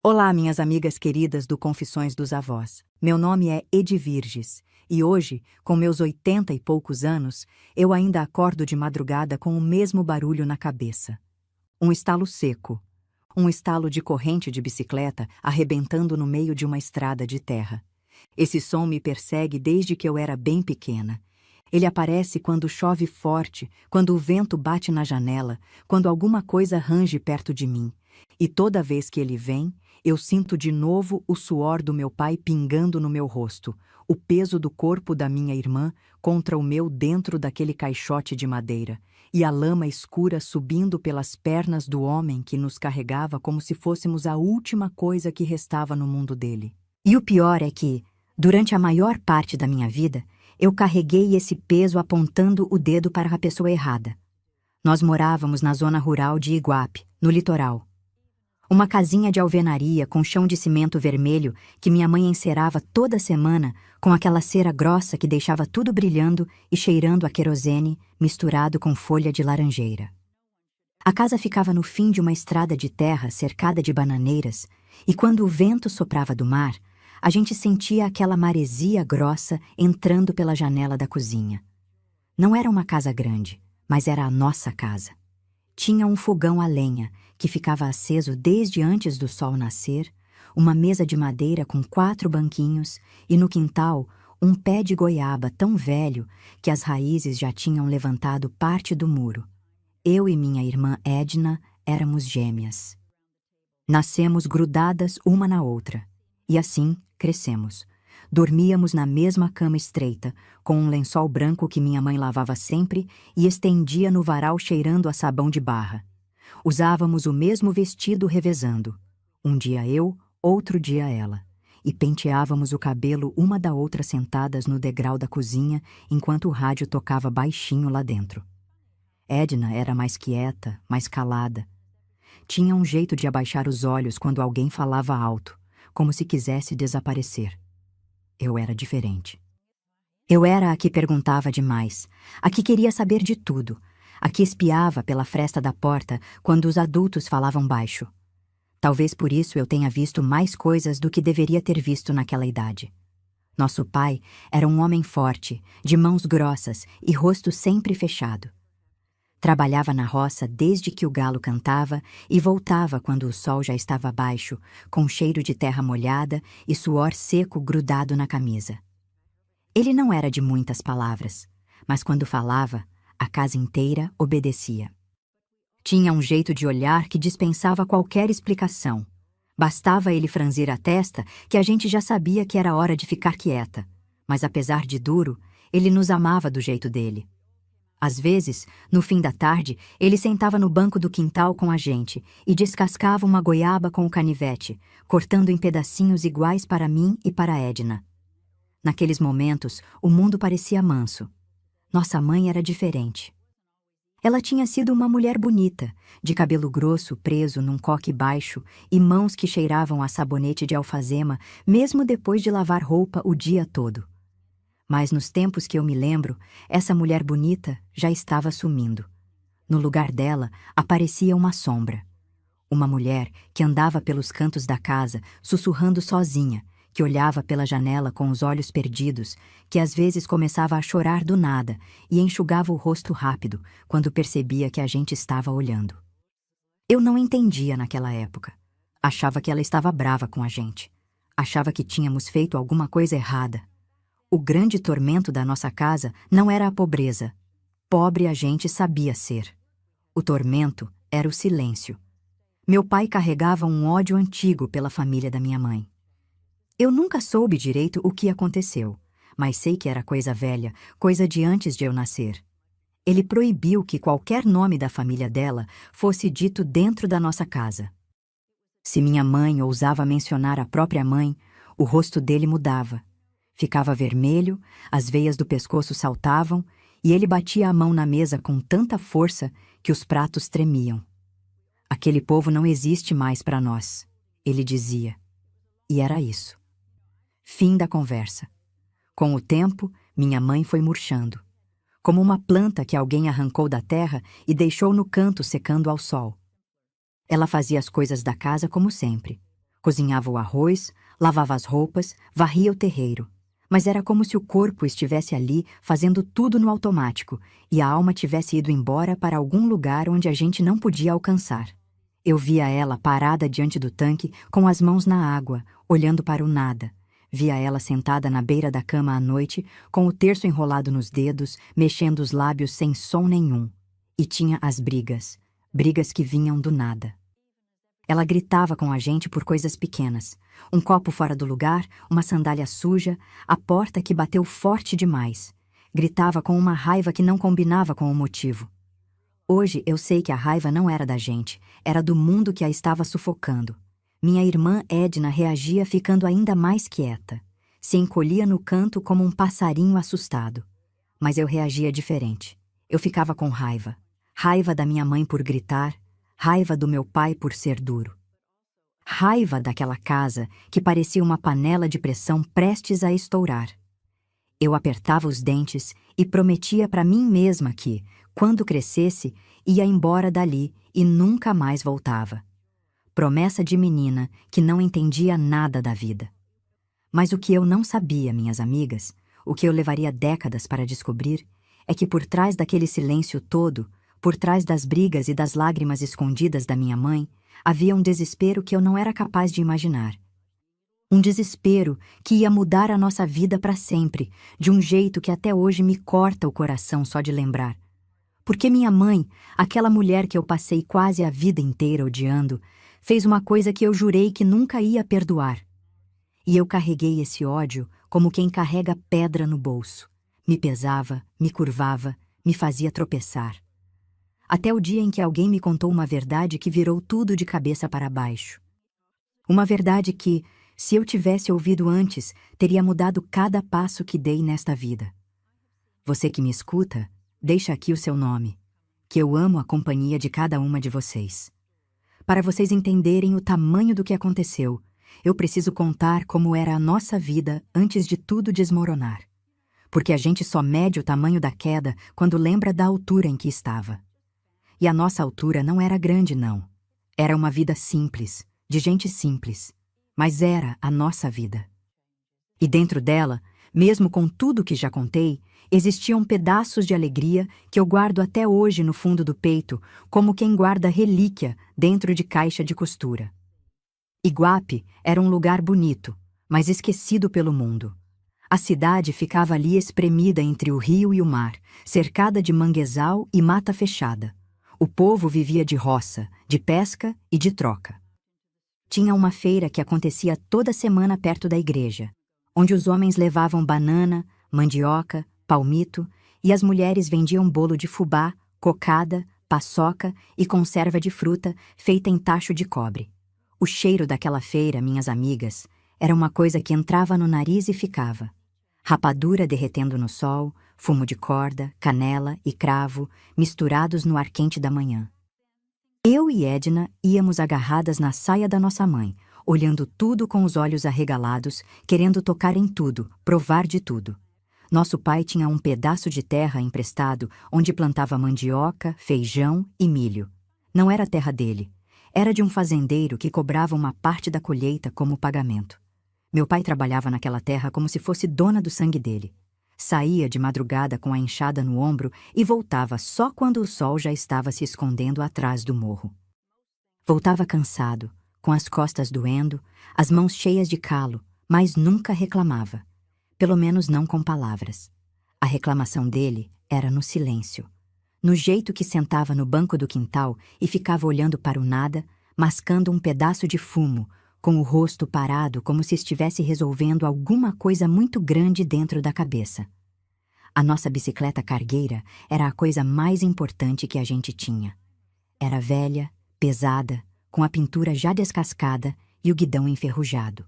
Olá, minhas amigas queridas do Confissões dos Avós. Meu nome é Edvirges e hoje, com meus 80 e poucos anos, eu ainda acordo de madrugada com o mesmo barulho na cabeça. Um estalo seco. Um estalo de corrente de bicicleta arrebentando no meio de uma estrada de terra. Esse som me persegue desde que eu era bem pequena. Ele aparece quando chove forte, quando o vento bate na janela, quando alguma coisa range perto de mim. E toda vez que ele vem, eu sinto de novo o suor do meu pai pingando no meu rosto, o peso do corpo da minha irmã contra o meu dentro daquele caixote de madeira, e a lama escura subindo pelas pernas do homem que nos carregava como se fôssemos a última coisa que restava no mundo dele. E o pior é que, durante a maior parte da minha vida, eu carreguei esse peso apontando o dedo para a pessoa errada. Nós morávamos na zona rural de Iguape, no litoral. Uma casinha de alvenaria com chão de cimento vermelho que minha mãe encerava toda semana com aquela cera grossa que deixava tudo brilhando e cheirando a querosene misturado com folha de laranjeira. A casa ficava no fim de uma estrada de terra cercada de bananeiras e quando o vento soprava do mar, a gente sentia aquela maresia grossa entrando pela janela da cozinha. Não era uma casa grande, mas era a nossa casa. Tinha um fogão a lenha, que ficava aceso desde antes do sol nascer, uma mesa de madeira com 4 banquinhos e no quintal um pé de goiaba tão velho que as raízes já tinham levantado parte do muro. Eu e minha irmã Edna éramos gêmeas. Nascemos grudadas uma na outra, e assim crescemos. Dormíamos na mesma cama estreita, com um lençol branco que minha mãe lavava sempre e estendia no varal cheirando a sabão de barra. Usávamos o mesmo vestido revezando. Um dia eu, outro dia ela. E penteávamos o cabelo uma da outra sentadas no degrau da cozinha enquanto o rádio tocava baixinho lá dentro. Edna era mais quieta, mais calada. Tinha um jeito de abaixar os olhos quando alguém falava alto, como se quisesse desaparecer. Eu era diferente. Eu era a que perguntava demais, a que queria saber de tudo, a que espiava pela fresta da porta quando os adultos falavam baixo. Talvez por isso eu tenha visto mais coisas do que deveria ter visto naquela idade. Nosso pai era um homem forte, de mãos grossas e rosto sempre fechado. Trabalhava na roça desde que o galo cantava e voltava quando o sol já estava baixo, com cheiro de terra molhada e suor seco grudado na camisa. Ele não era de muitas palavras, mas quando falava, a casa inteira obedecia. Tinha um jeito de olhar que dispensava qualquer explicação. Bastava ele franzir a testa que a gente já sabia que era hora de ficar quieta, mas apesar de duro, ele nos amava do jeito dele. Às vezes, no fim da tarde, ele sentava no banco do quintal com a gente e descascava uma goiaba com o canivete, cortando em pedacinhos iguais para mim e para Edna. Naqueles momentos, o mundo parecia manso. Nossa mãe era diferente. Ela tinha sido uma mulher bonita, de cabelo grosso preso num coque baixo e mãos que cheiravam a sabonete de alfazema, mesmo depois de lavar roupa o dia todo. Mas nos tempos que eu me lembro, essa mulher bonita já estava sumindo. No lugar dela, aparecia uma sombra. Uma mulher que andava pelos cantos da casa, sussurrando sozinha, que olhava pela janela com os olhos perdidos, que às vezes começava a chorar do nada e enxugava o rosto rápido quando percebia que a gente estava olhando. Eu não entendia naquela época. Achava que ela estava brava com a gente. Achava que tínhamos feito alguma coisa errada. O grande tormento da nossa casa não era a pobreza. Pobre a gente sabia ser. O tormento era o silêncio. Meu pai carregava um ódio antigo pela família da minha mãe. Eu nunca soube direito o que aconteceu, mas sei que era coisa velha, coisa de antes de eu nascer. Ele proibiu que qualquer nome da família dela fosse dito dentro da nossa casa. Se minha mãe ousava mencionar a própria mãe, o rosto dele mudava. Ficava vermelho, as veias do pescoço saltavam e ele batia a mão na mesa com tanta força que os pratos tremiam. Aquele povo não existe mais para nós, ele dizia. E era isso. Fim da conversa. Com o tempo, minha mãe foi murchando, como uma planta que alguém arrancou da terra e deixou no canto secando ao sol. Ela fazia as coisas da casa como sempre. Cozinhava o arroz, lavava as roupas, varria o terreiro. Mas era como se o corpo estivesse ali fazendo tudo no automático e a alma tivesse ido embora para algum lugar onde a gente não podia alcançar. Eu via ela parada diante do tanque, com as mãos na água, olhando para o nada. Via ela sentada na beira da cama à noite, com o terço enrolado nos dedos, mexendo os lábios sem som nenhum. E tinha as brigas que vinham do nada. Ela gritava com a gente por coisas pequenas. Um copo fora do lugar, uma sandália suja, a porta que bateu forte demais. Gritava com uma raiva que não combinava com o motivo. Hoje eu sei que a raiva não era da gente, era do mundo que a estava sufocando. Minha irmã Edna reagia ficando ainda mais quieta. Se encolhia no canto como um passarinho assustado. Mas eu reagia diferente. Eu ficava com raiva. Raiva da minha mãe por gritar, raiva do meu pai por ser duro. Raiva daquela casa que parecia uma panela de pressão prestes a estourar. Eu apertava os dentes e prometia para mim mesma que, quando crescesse, ia embora dali e nunca mais voltava. Promessa de menina que não entendia nada da vida. Mas o que eu não sabia, minhas amigas, o que eu levaria décadas para descobrir, é que por trás daquele silêncio todo, por trás das brigas e das lágrimas escondidas da minha mãe, havia um desespero que eu não era capaz de imaginar. Um desespero que ia mudar a nossa vida para sempre, de um jeito que até hoje me corta o coração só de lembrar. Porque minha mãe, aquela mulher que eu passei quase a vida inteira odiando, fez uma coisa que eu jurei que nunca ia perdoar. E eu carreguei esse ódio como quem carrega pedra no bolso. Me pesava, me curvava, me fazia tropeçar. Até o dia em que alguém me contou uma verdade que virou tudo de cabeça para baixo. Uma verdade que, se eu tivesse ouvido antes, teria mudado cada passo que dei nesta vida. Você que me escuta, deixa aqui o seu nome, que eu amo a companhia de cada uma de vocês. Para vocês entenderem o tamanho do que aconteceu, eu preciso contar como era a nossa vida antes de tudo desmoronar. Porque a gente só mede o tamanho da queda quando lembra da altura em que estava. E a nossa altura não era grande, não. Era uma vida simples, de gente simples. Mas era a nossa vida. E dentro dela, mesmo com tudo que já contei, existiam pedaços de alegria que eu guardo até hoje no fundo do peito, como quem guarda relíquia dentro de caixa de costura. Iguape era um lugar bonito, mas esquecido pelo mundo. A cidade ficava ali espremida entre o rio e o mar, cercada de manguezal e mata fechada. O povo vivia de roça, de pesca e de troca. Tinha uma feira que acontecia toda semana perto da igreja, onde os homens levavam banana, mandioca, palmito e as mulheres vendiam bolo de fubá, cocada, paçoca e conserva de fruta feita em tacho de cobre. O cheiro daquela feira, minhas amigas, era uma coisa que entrava no nariz e ficava. Rapadura derretendo no sol, fumo de corda, canela e cravo misturados no ar quente da manhã. Eu e Edna íamos agarradas na saia da nossa mãe, olhando tudo com os olhos arregalados, querendo tocar em tudo, provar de tudo. Nosso pai tinha um pedaço de terra emprestado onde plantava mandioca, feijão e milho. Não era terra dele. Era de um fazendeiro que cobrava uma parte da colheita como pagamento. Meu pai trabalhava naquela terra como se fosse dona do sangue dele. Saía de madrugada com a enxada no ombro e voltava só quando o sol já estava se escondendo atrás do morro. Voltava cansado, com as costas doendo, as mãos cheias de calo, mas nunca reclamava. Pelo menos não com palavras. A reclamação dele era no silêncio. No jeito que sentava no banco do quintal e ficava olhando para o nada, mascando um pedaço de fumo, com o rosto parado como se estivesse resolvendo alguma coisa muito grande dentro da cabeça. A nossa bicicleta cargueira era a coisa mais importante que a gente tinha. Era velha, pesada, com a pintura já descascada e o guidão enferrujado.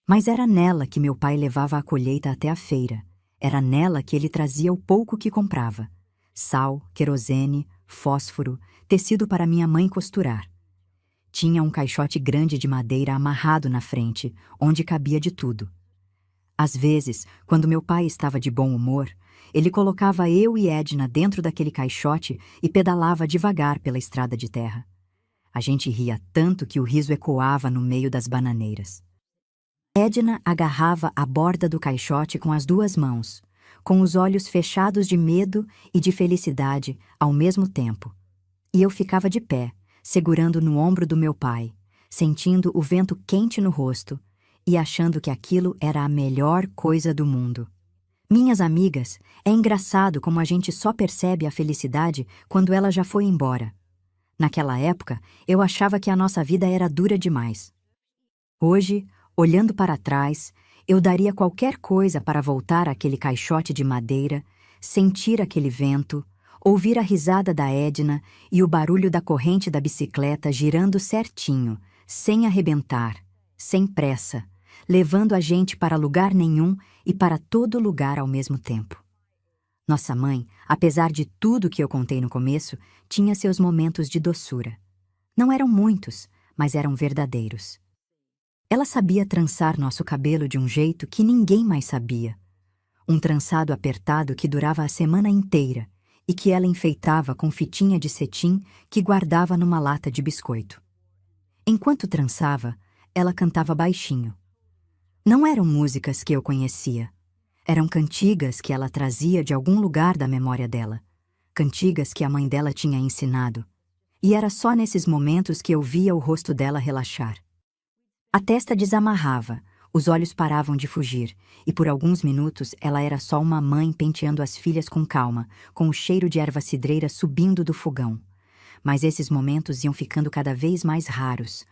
Mas era nela que meu pai levava a colheita até a feira. Era nela que ele trazia o pouco que comprava. Sal, querosene, fósforo, tecido para minha mãe costurar. Tinha um caixote grande de madeira amarrado na frente, onde cabia de tudo. Às vezes, quando meu pai estava de bom humor, ele colocava eu e Edna dentro daquele caixote e pedalava devagar pela estrada de terra. A gente ria tanto que o riso ecoava no meio das bananeiras. Edna agarrava a borda do caixote com as duas mãos, com os olhos fechados de medo e de felicidade ao mesmo tempo. E eu ficava de pé, segurando no ombro do meu pai, sentindo o vento quente no rosto e achando que aquilo era a melhor coisa do mundo. Minhas amigas, é engraçado como a gente só percebe a felicidade quando ela já foi embora. Naquela época, eu achava que a nossa vida era dura demais. Hoje, olhando para trás, eu daria qualquer coisa para voltar àquele caixote de madeira, sentir aquele vento, ouvir a risada da Edna e o barulho da corrente da bicicleta girando certinho, sem arrebentar, sem pressa, levando a gente para lugar nenhum e para todo lugar ao mesmo tempo. Nossa mãe, apesar de tudo que eu contei no começo, tinha seus momentos de doçura. Não eram muitos, mas eram verdadeiros. Ela sabia trançar nosso cabelo de um jeito que ninguém mais sabia. Um trançado apertado que durava a semana inteira e que ela enfeitava com fitinha de cetim que guardava numa lata de biscoito. Enquanto trançava, ela cantava baixinho. Não eram músicas que eu conhecia. Eram cantigas que ela trazia de algum lugar da memória dela. Cantigas que a mãe dela tinha ensinado. E era só nesses momentos que eu via o rosto dela relaxar. A testa desamarrava, os olhos paravam de fugir, e por alguns minutos ela era só uma mãe penteando as filhas com calma, com o cheiro de erva cidreira subindo do fogão. Mas esses momentos iam ficando cada vez mais raros,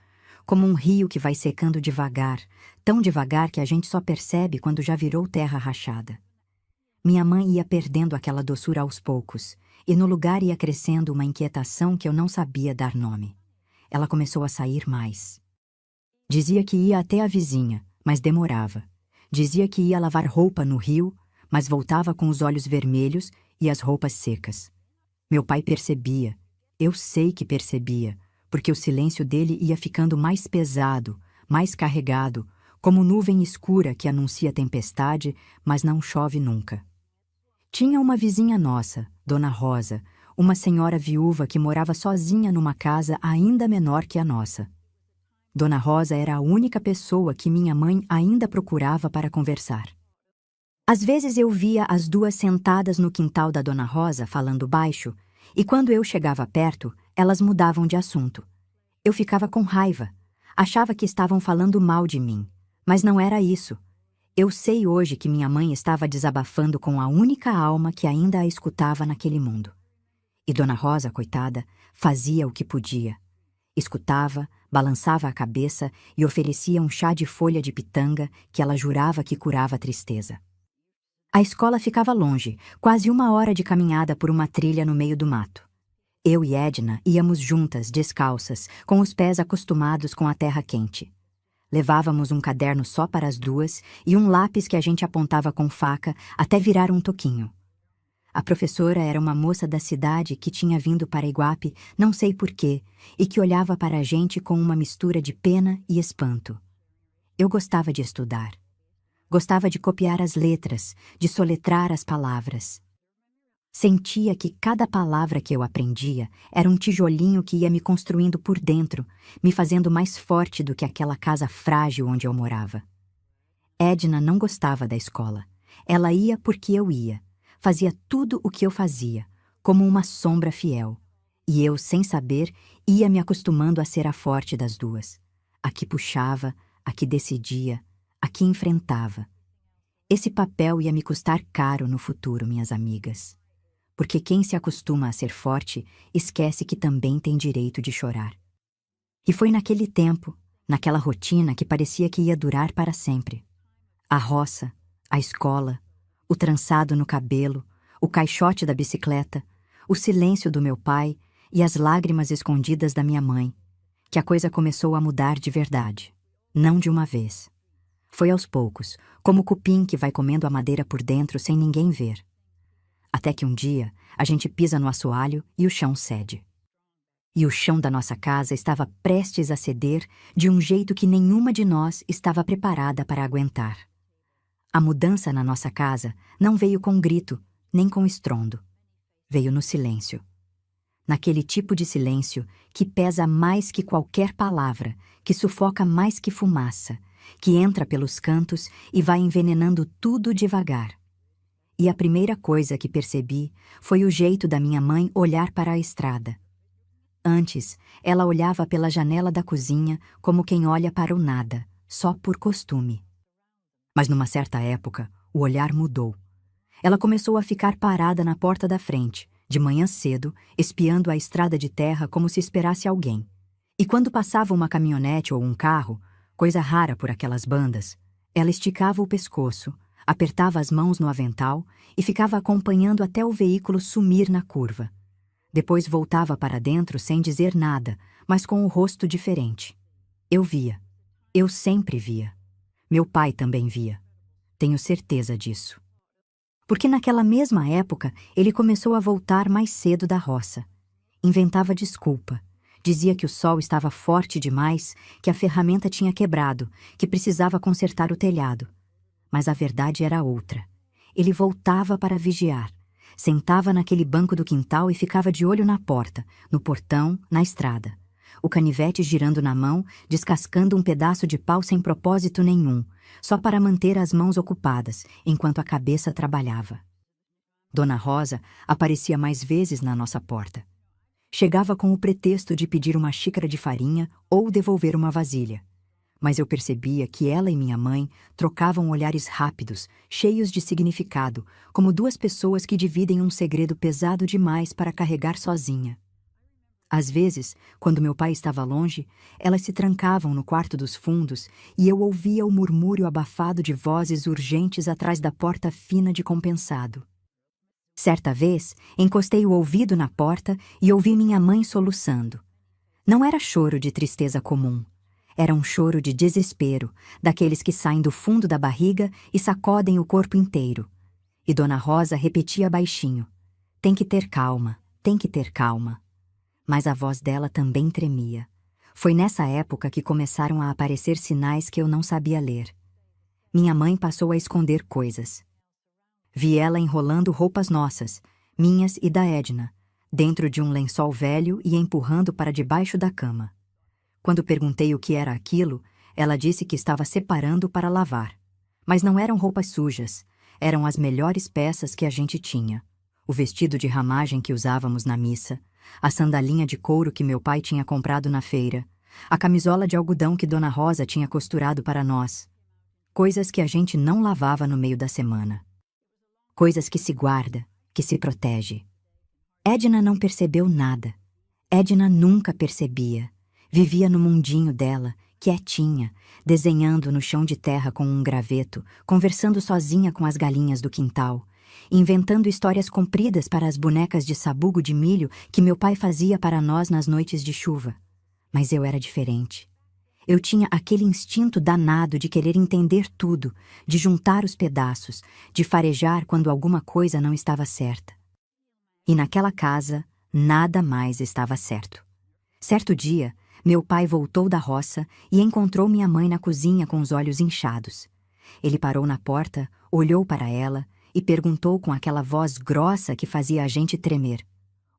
como um rio que vai secando devagar, tão devagar que a gente só percebe quando já virou terra rachada. Minha mãe ia perdendo aquela doçura aos poucos, e no lugar ia crescendo uma inquietação que eu não sabia dar nome. Ela começou a sair mais. Dizia que ia até a vizinha, mas demorava. Dizia que ia lavar roupa no rio, mas voltava com os olhos vermelhos e as roupas secas. Meu pai percebia. Eu sei que percebia, porque o silêncio dele ia ficando mais pesado, mais carregado, como nuvem escura que anuncia tempestade, mas não chove nunca. Tinha uma vizinha nossa, Dona Rosa, uma senhora viúva que morava sozinha numa casa ainda menor que a nossa. Dona Rosa era a única pessoa que minha mãe ainda procurava para conversar. Às vezes eu via as duas sentadas no quintal da Dona Rosa falando baixo, e quando eu chegava perto, elas mudavam de assunto. Eu ficava com raiva. Achava que estavam falando mal de mim, mas não era isso. Eu sei hoje que minha mãe estava desabafando com a única alma que ainda a escutava naquele mundo. E Dona Rosa, coitada, fazia o que podia. Escutava, balançava a cabeça e oferecia um chá de folha de pitanga que ela jurava que curava a tristeza. A escola ficava longe, quase 1 hora de caminhada por uma trilha no meio do mato. Eu e Edna íamos juntas, descalças, com os pés acostumados com a terra quente. Levávamos um caderno só para as duas e um lápis que a gente apontava com faca até virar um toquinho. A professora era uma moça da cidade que tinha vindo para Iguape, não sei porquê, e que olhava para a gente com uma mistura de pena e espanto. Eu gostava de estudar. Gostava de copiar as letras, de soletrar as palavras. Sentia que cada palavra que eu aprendia era um tijolinho que ia me construindo por dentro, me fazendo mais forte do que aquela casa frágil onde eu morava. Edna não gostava da escola. Ela ia porque eu ia. Fazia tudo o que eu fazia, como uma sombra fiel. E eu, sem saber, ia me acostumando a ser a forte das duas. A que puxava, a que decidia, a que enfrentava. Esse papel ia me custar caro no futuro, minhas amigas. Porque quem se acostuma a ser forte, esquece que também tem direito de chorar. E foi naquele tempo, naquela rotina que parecia que ia durar para sempre. A roça, a escola, o trançado no cabelo, o caixote da bicicleta, o silêncio do meu pai e as lágrimas escondidas da minha mãe, que a coisa começou a mudar de verdade, não de uma vez. Foi aos poucos, como o cupim que vai comendo a madeira por dentro sem ninguém ver. Até que um dia, a gente pisa no assoalho e o chão cede. E o chão da nossa casa estava prestes a ceder de um jeito que nenhuma de nós estava preparada para aguentar. A mudança na nossa casa não veio com grito, nem com estrondo. Veio no silêncio. naquele tipo de silêncio que pesa mais que qualquer palavra, que sufoca mais que fumaça, que entra pelos cantos e vai envenenando tudo devagar. E a primeira coisa que percebi foi o jeito da minha mãe olhar para a estrada. Antes, ela olhava pela janela da cozinha como quem olha para o nada, só por costume. Mas numa certa época, o olhar mudou. Ela começou a ficar parada na porta da frente, de manhã cedo, espiando a estrada de terra como se esperasse alguém. E quando passava uma caminhonete ou um carro, coisa rara por aquelas bandas, ela esticava o pescoço, apertava as mãos no avental e ficava acompanhando até o veículo sumir na curva. Depois voltava para dentro sem dizer nada, mas com o rosto diferente. Eu via. Eu sempre via. Meu pai também via. Tenho certeza disso. Porque naquela mesma época ele começou a voltar mais cedo da roça. Inventava desculpa. Dizia que o sol estava forte demais, que a ferramenta tinha quebrado, que precisava consertar o telhado. Mas a verdade era outra. Ele voltava para vigiar. Sentava naquele banco do quintal e ficava de olho na porta, no portão, na estrada. O canivete girando na mão, descascando um pedaço de pau sem propósito nenhum, só para manter as mãos ocupadas, enquanto a cabeça trabalhava. Dona Rosa aparecia mais vezes na nossa porta. Chegava com o pretexto de pedir uma xícara de farinha ou devolver uma vasilha. Mas eu percebia que ela e minha mãe trocavam olhares rápidos, cheios de significado, como duas pessoas que dividem um segredo pesado demais para carregar sozinha. Às vezes, quando meu pai estava longe, elas se trancavam no quarto dos fundos e eu ouvia o murmúrio abafado de vozes urgentes atrás da porta fina de compensado. Certa vez, encostei o ouvido na porta e ouvi minha mãe soluçando. Não era choro de tristeza comum. Era um choro de desespero, daqueles que saem do fundo da barriga e sacodem o corpo inteiro. E Dona Rosa repetia baixinho: "Tem que ter calma, tem que ter calma." Mas a voz dela também tremia. Foi nessa época que começaram a aparecer sinais que eu não sabia ler. Minha mãe passou a esconder coisas. Vi ela enrolando roupas nossas, minhas e da Edna, dentro de um lençol velho e empurrando para debaixo da cama. Quando perguntei o que era aquilo, ela disse que estava separando para lavar. Mas não eram roupas sujas, eram as melhores peças que a gente tinha. O vestido de ramagem que usávamos na missa, a sandalinha de couro que meu pai tinha comprado na feira, a camisola de algodão que Dona Rosa tinha costurado para nós. Coisas que a gente não lavava no meio da semana. Coisas que se guarda, que se protege. Edna não percebeu nada. Edna nunca percebia. Vivia no mundinho dela, quietinha, desenhando no chão de terra com um graveto, conversando sozinha com as galinhas do quintal, inventando histórias compridas para as bonecas de sabugo de milho que meu pai fazia para nós nas noites de chuva. Mas eu era diferente. Eu tinha aquele instinto danado de querer entender tudo, de juntar os pedaços, de farejar quando alguma coisa não estava certa. E naquela casa, nada mais estava certo. Certo dia, meu pai voltou da roça e encontrou minha mãe na cozinha com os olhos inchados. Ele parou na porta, olhou para ela e perguntou com aquela voz grossa que fazia a gente tremer: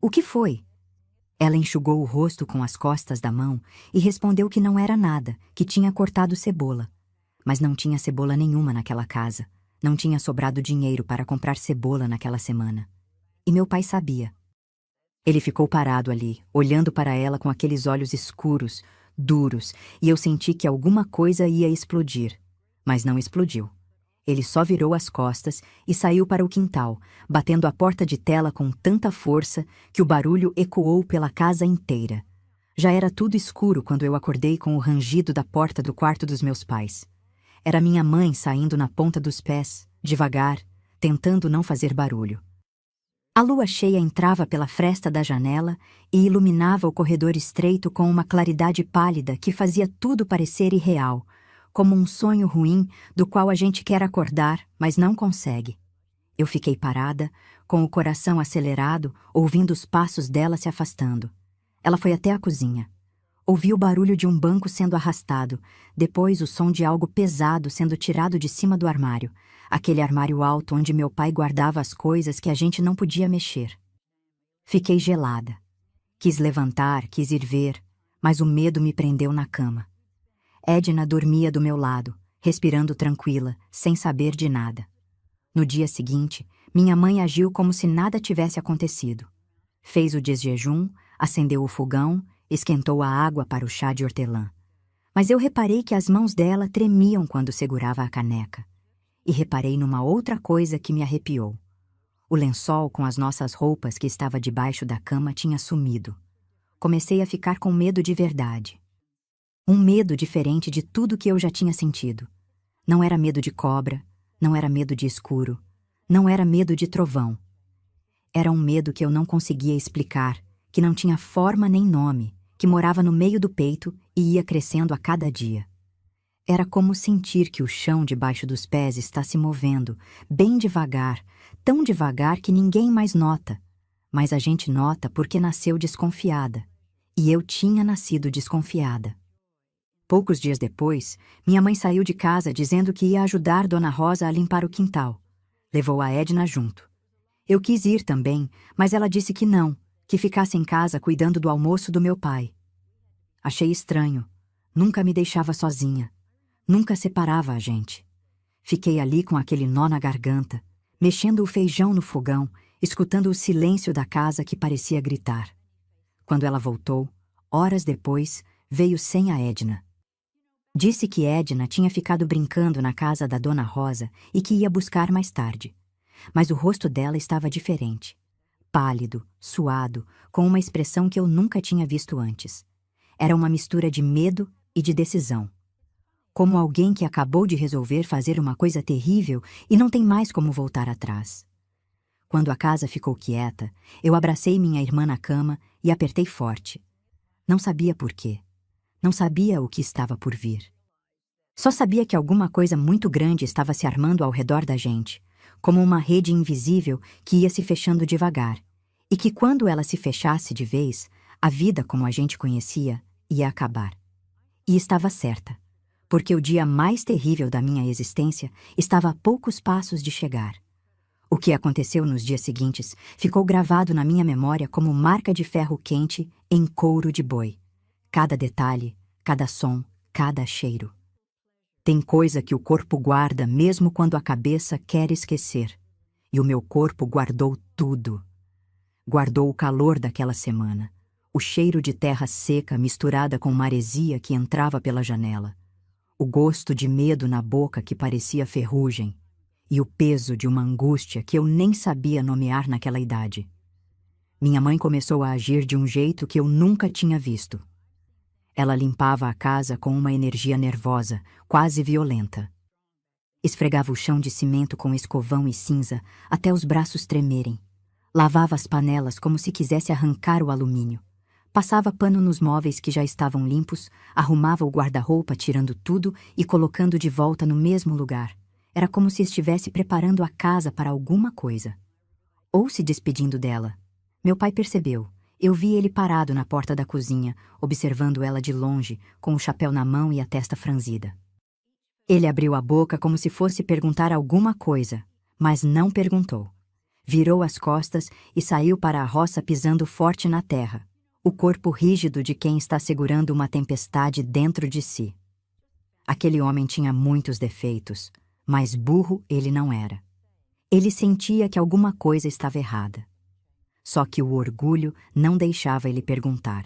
"O que foi?" Ela enxugou o rosto com as costas da mão e respondeu que não era nada, que tinha cortado cebola. Mas não tinha cebola nenhuma naquela casa. Não tinha sobrado dinheiro para comprar cebola naquela semana. E meu pai sabia. Ele ficou parado ali, olhando para ela com aqueles olhos escuros, duros, e eu senti que alguma coisa ia explodir. Mas não explodiu. Ele só virou as costas e saiu para o quintal, batendo a porta de tela com tanta força que o barulho ecoou pela casa inteira. Já era tudo escuro quando eu acordei com o rangido da porta do quarto dos meus pais. Era minha mãe saindo na ponta dos pés, devagar, tentando não fazer barulho. A lua cheia entrava pela fresta da janela e iluminava o corredor estreito com uma claridade pálida que fazia tudo parecer irreal, como um sonho ruim do qual a gente quer acordar, mas não consegue. Eu fiquei parada, com o coração acelerado, ouvindo os passos dela se afastando. Ela foi até a cozinha. Ouvi o barulho de um banco sendo arrastado, depois o som de algo pesado sendo tirado de cima do armário, aquele armário alto onde meu pai guardava as coisas que a gente não podia mexer. Fiquei gelada. Quis levantar, quis ir ver, mas o medo me prendeu na cama. Edna dormia do meu lado, respirando tranquila, sem saber de nada. No dia seguinte, minha mãe agiu como se nada tivesse acontecido. Fez o desjejum, acendeu o fogão, esquentou a água para o chá de hortelã. Mas eu reparei que as mãos dela tremiam quando segurava a caneca. E reparei numa outra coisa que me arrepiou. O lençol com as nossas roupas que estava debaixo da cama tinha sumido. Comecei a ficar com medo de verdade. Um medo diferente de tudo que eu já tinha sentido. Não era medo de cobra, não era medo de escuro, não era medo de trovão. Era um medo que eu não conseguia explicar, que não tinha forma nem nome, que morava no meio do peito e ia crescendo a cada dia. Era como sentir que o chão debaixo dos pés está se movendo, bem devagar, tão devagar que ninguém mais nota. Mas a gente nota porque nasceu desconfiada. E eu tinha nascido desconfiada. Poucos dias depois, minha mãe saiu de casa dizendo que ia ajudar Dona Rosa a limpar o quintal. Levou a Edna junto. Eu quis ir também, mas ela disse que não, que ficasse em casa cuidando do almoço do meu pai. Achei estranho. Nunca me deixava sozinha. Nunca separava a gente. Fiquei ali com aquele nó na garganta, mexendo o feijão no fogão, escutando o silêncio da casa que parecia gritar. Quando ela voltou, horas depois, veio sem a Edna. Disse que Edna tinha ficado brincando na casa da Dona Rosa e que ia buscar mais tarde. Mas o rosto dela estava diferente. Pálido, suado, com uma expressão que eu nunca tinha visto antes. Era uma mistura de medo e de decisão. Como alguém que acabou de resolver fazer uma coisa terrível e não tem mais como voltar atrás. Quando a casa ficou quieta, eu abracei minha irmã na cama e apertei forte. Não sabia por quê. Não sabia o que estava por vir. Só sabia que alguma coisa muito grande estava se armando ao redor da gente, como uma rede invisível que ia se fechando devagar, e que quando ela se fechasse de vez, a vida como a gente conhecia ia acabar. E estava certa, porque o dia mais terrível da minha existência estava a poucos passos de chegar. O que aconteceu nos dias seguintes ficou gravado na minha memória como marca de ferro quente em couro de boi. Cada detalhe, cada som, cada cheiro. Tem coisa que o corpo guarda mesmo quando a cabeça quer esquecer. E o meu corpo guardou tudo. Guardou o calor daquela semana, o cheiro de terra seca misturada com maresia que entrava pela janela, o gosto de medo na boca que parecia ferrugem, e o peso de uma angústia que eu nem sabia nomear naquela idade. Minha mãe começou a agir de um jeito que eu nunca tinha visto. Ela limpava a casa com uma energia nervosa, quase violenta. Esfregava o chão de cimento com escovão e cinza até os braços tremerem. Lavava as panelas como se quisesse arrancar o alumínio. Passava pano nos móveis que já estavam limpos, arrumava o guarda-roupa tirando tudo e colocando de volta no mesmo lugar. Era como se estivesse preparando a casa para alguma coisa. Ou se despedindo dela. Meu pai percebeu. Eu vi ele parado na porta da cozinha, observando ela de longe, com o chapéu na mão e a testa franzida. Ele abriu a boca como se fosse perguntar alguma coisa, mas não perguntou. Virou as costas e saiu para a roça pisando forte na terra, o corpo rígido de quem está segurando uma tempestade dentro de si. Aquele homem tinha muitos defeitos, mas burro ele não era. Ele sentia que alguma coisa estava errada. Só que o orgulho não deixava ele perguntar,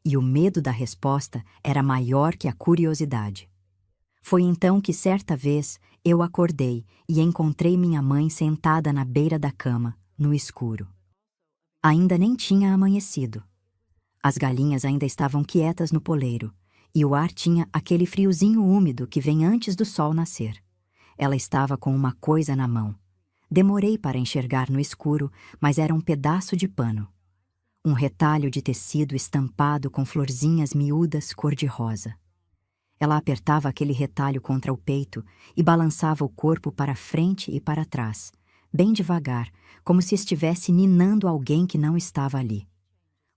e o medo da resposta era maior que a curiosidade. Foi então que certa vez eu acordei e encontrei minha mãe sentada na beira da cama, no escuro. Ainda nem tinha amanhecido. As galinhas ainda estavam quietas no poleiro, e o ar tinha aquele friozinho úmido que vem antes do sol nascer. Ela estava com uma coisa na mão. Demorei para enxergar no escuro, mas era um pedaço de pano. Um retalho de tecido estampado com florzinhas miúdas cor-de-rosa. Ela apertava aquele retalho contra o peito e balançava o corpo para frente e para trás, bem devagar, como se estivesse ninando alguém que não estava ali.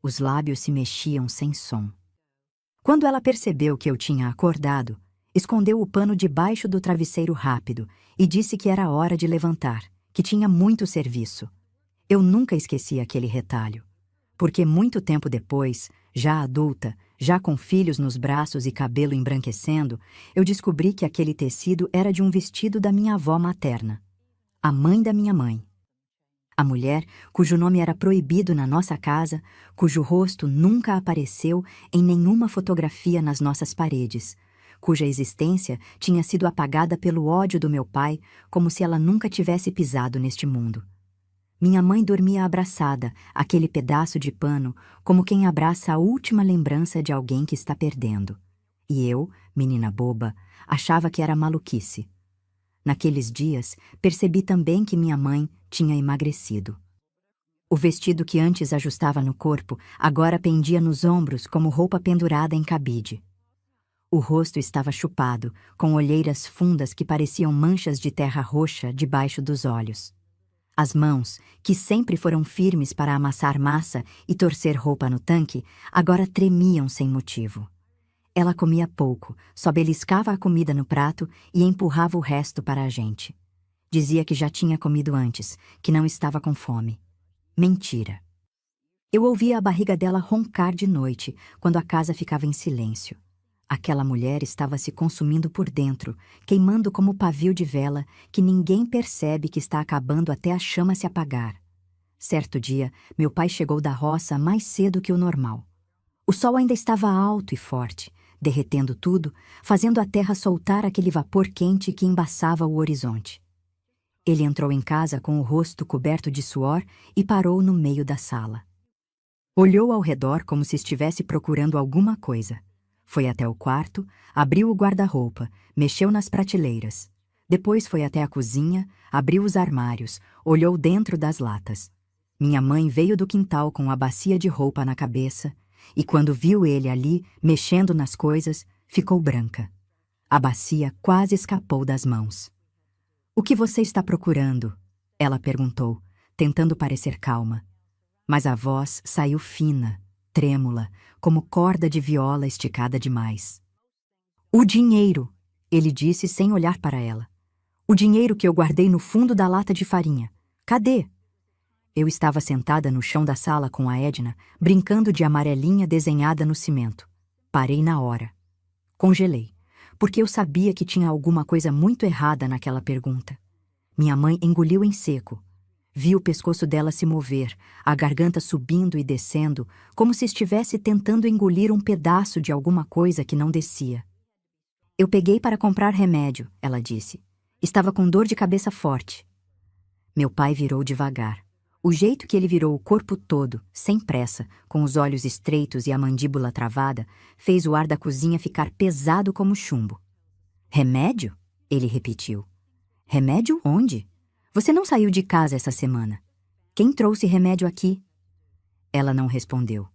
Os lábios se mexiam sem som. Quando ela percebeu que eu tinha acordado, escondeu o pano debaixo do travesseiro rápido e disse que era hora de levantar, que tinha muito serviço. Eu nunca esqueci aquele retalho. Porque muito tempo depois, já adulta, já com filhos nos braços e cabelo embranquecendo, eu descobri que aquele tecido era de um vestido da minha avó materna, a mãe da minha mãe. A mulher cujo nome era proibido na nossa casa, cujo rosto nunca apareceu em nenhuma fotografia nas nossas paredes, cuja existência tinha sido apagada pelo ódio do meu pai, como se ela nunca tivesse pisado neste mundo. Minha mãe dormia abraçada, aquele pedaço de pano, como quem abraça a última lembrança de alguém que está perdendo. E eu, menina boba, achava que era maluquice. Naqueles dias, percebi também que minha mãe tinha emagrecido. O vestido que antes ajustava no corpo, agora pendia nos ombros como roupa pendurada em cabide. O rosto estava chupado, com olheiras fundas que pareciam manchas de terra roxa debaixo dos olhos. As mãos, que sempre foram firmes para amassar massa e torcer roupa no tanque, agora tremiam sem motivo. Ela comia pouco, só beliscava a comida no prato e empurrava o resto para a gente. Dizia que já tinha comido antes, que não estava com fome. Mentira. Eu ouvia a barriga dela roncar de noite, quando a casa ficava em silêncio. Aquela mulher estava se consumindo por dentro, queimando como pavio de vela, que ninguém percebe que está acabando até a chama se apagar. Certo dia, meu pai chegou da roça mais cedo que o normal. O sol ainda estava alto e forte, derretendo tudo, fazendo a terra soltar aquele vapor quente que embaçava o horizonte. Ele entrou em casa com o rosto coberto de suor e parou no meio da sala. Olhou ao redor como se estivesse procurando alguma coisa. Foi até o quarto, abriu o guarda-roupa, mexeu nas prateleiras. Depois foi até a cozinha, abriu os armários, olhou dentro das latas. Minha mãe veio do quintal com a bacia de roupa na cabeça, e quando viu ele ali, mexendo nas coisas, ficou branca. A bacia quase escapou das mãos. "O que você está procurando?" ela perguntou, tentando parecer calma. Mas a voz saiu fina, trêmula, como corda de viola esticada demais. "O dinheiro", ele disse sem olhar para ela. "O dinheiro que eu guardei no fundo da lata de farinha. Cadê?" Eu estava sentada no chão da sala com a Edna, brincando de amarelinha desenhada no cimento. Parei na hora. Congelei, porque eu sabia que tinha alguma coisa muito errada naquela pergunta. Minha mãe engoliu em seco. Vi o pescoço dela se mover, a garganta subindo e descendo, como se estivesse tentando engolir um pedaço de alguma coisa que não descia. "Eu peguei para comprar remédio", ela disse. "Estava com dor de cabeça forte." Meu pai virou devagar. O jeito que ele virou o corpo todo, sem pressa, com os olhos estreitos e a mandíbula travada, fez o ar da cozinha ficar pesado como chumbo. "Remédio?" ele repetiu. "Remédio onde? Você não saiu de casa essa semana. Quem trouxe remédio aqui?" Ela não respondeu.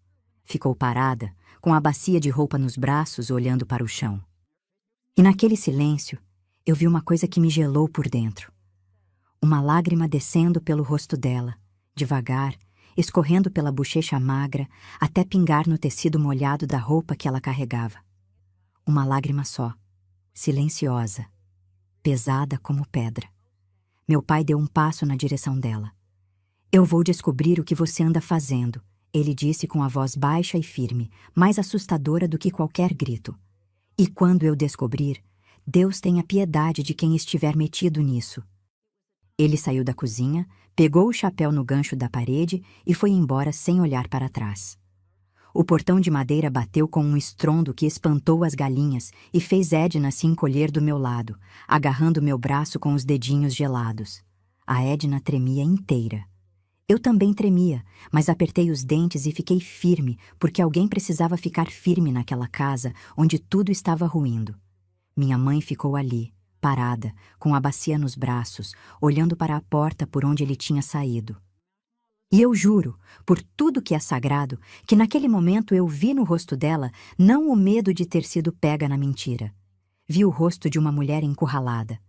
Ficou parada, com a bacia de roupa nos braços, olhando para o chão. E naquele silêncio, eu vi uma coisa que me gelou por dentro. Uma lágrima descendo pelo rosto dela, devagar, escorrendo pela bochecha magra, até pingar no tecido molhado da roupa que ela carregava. Uma lágrima só, silenciosa, pesada como pedra. Meu pai deu um passo na direção dela. "Eu vou descobrir o que você anda fazendo", ele disse com a voz baixa e firme, mais assustadora do que qualquer grito. "E quando eu descobrir, Deus tenha piedade de quem estiver metido nisso." Ele saiu da cozinha, pegou o chapéu no gancho da parede e foi embora sem olhar para trás. O portão de madeira bateu com um estrondo que espantou as galinhas e fez Edna se encolher do meu lado, agarrando meu braço com os dedinhos gelados. A Edna tremia inteira. Eu também tremia, mas apertei os dentes e fiquei firme, porque alguém precisava ficar firme naquela casa onde tudo estava ruindo. Minha mãe ficou ali, parada, com a bacia nos braços, olhando para a porta por onde ele tinha saído. E eu juro, por tudo que é sagrado, que naquele momento eu vi no rosto dela não o medo de ter sido pega na mentira. Vi o rosto de uma mulher encurralada.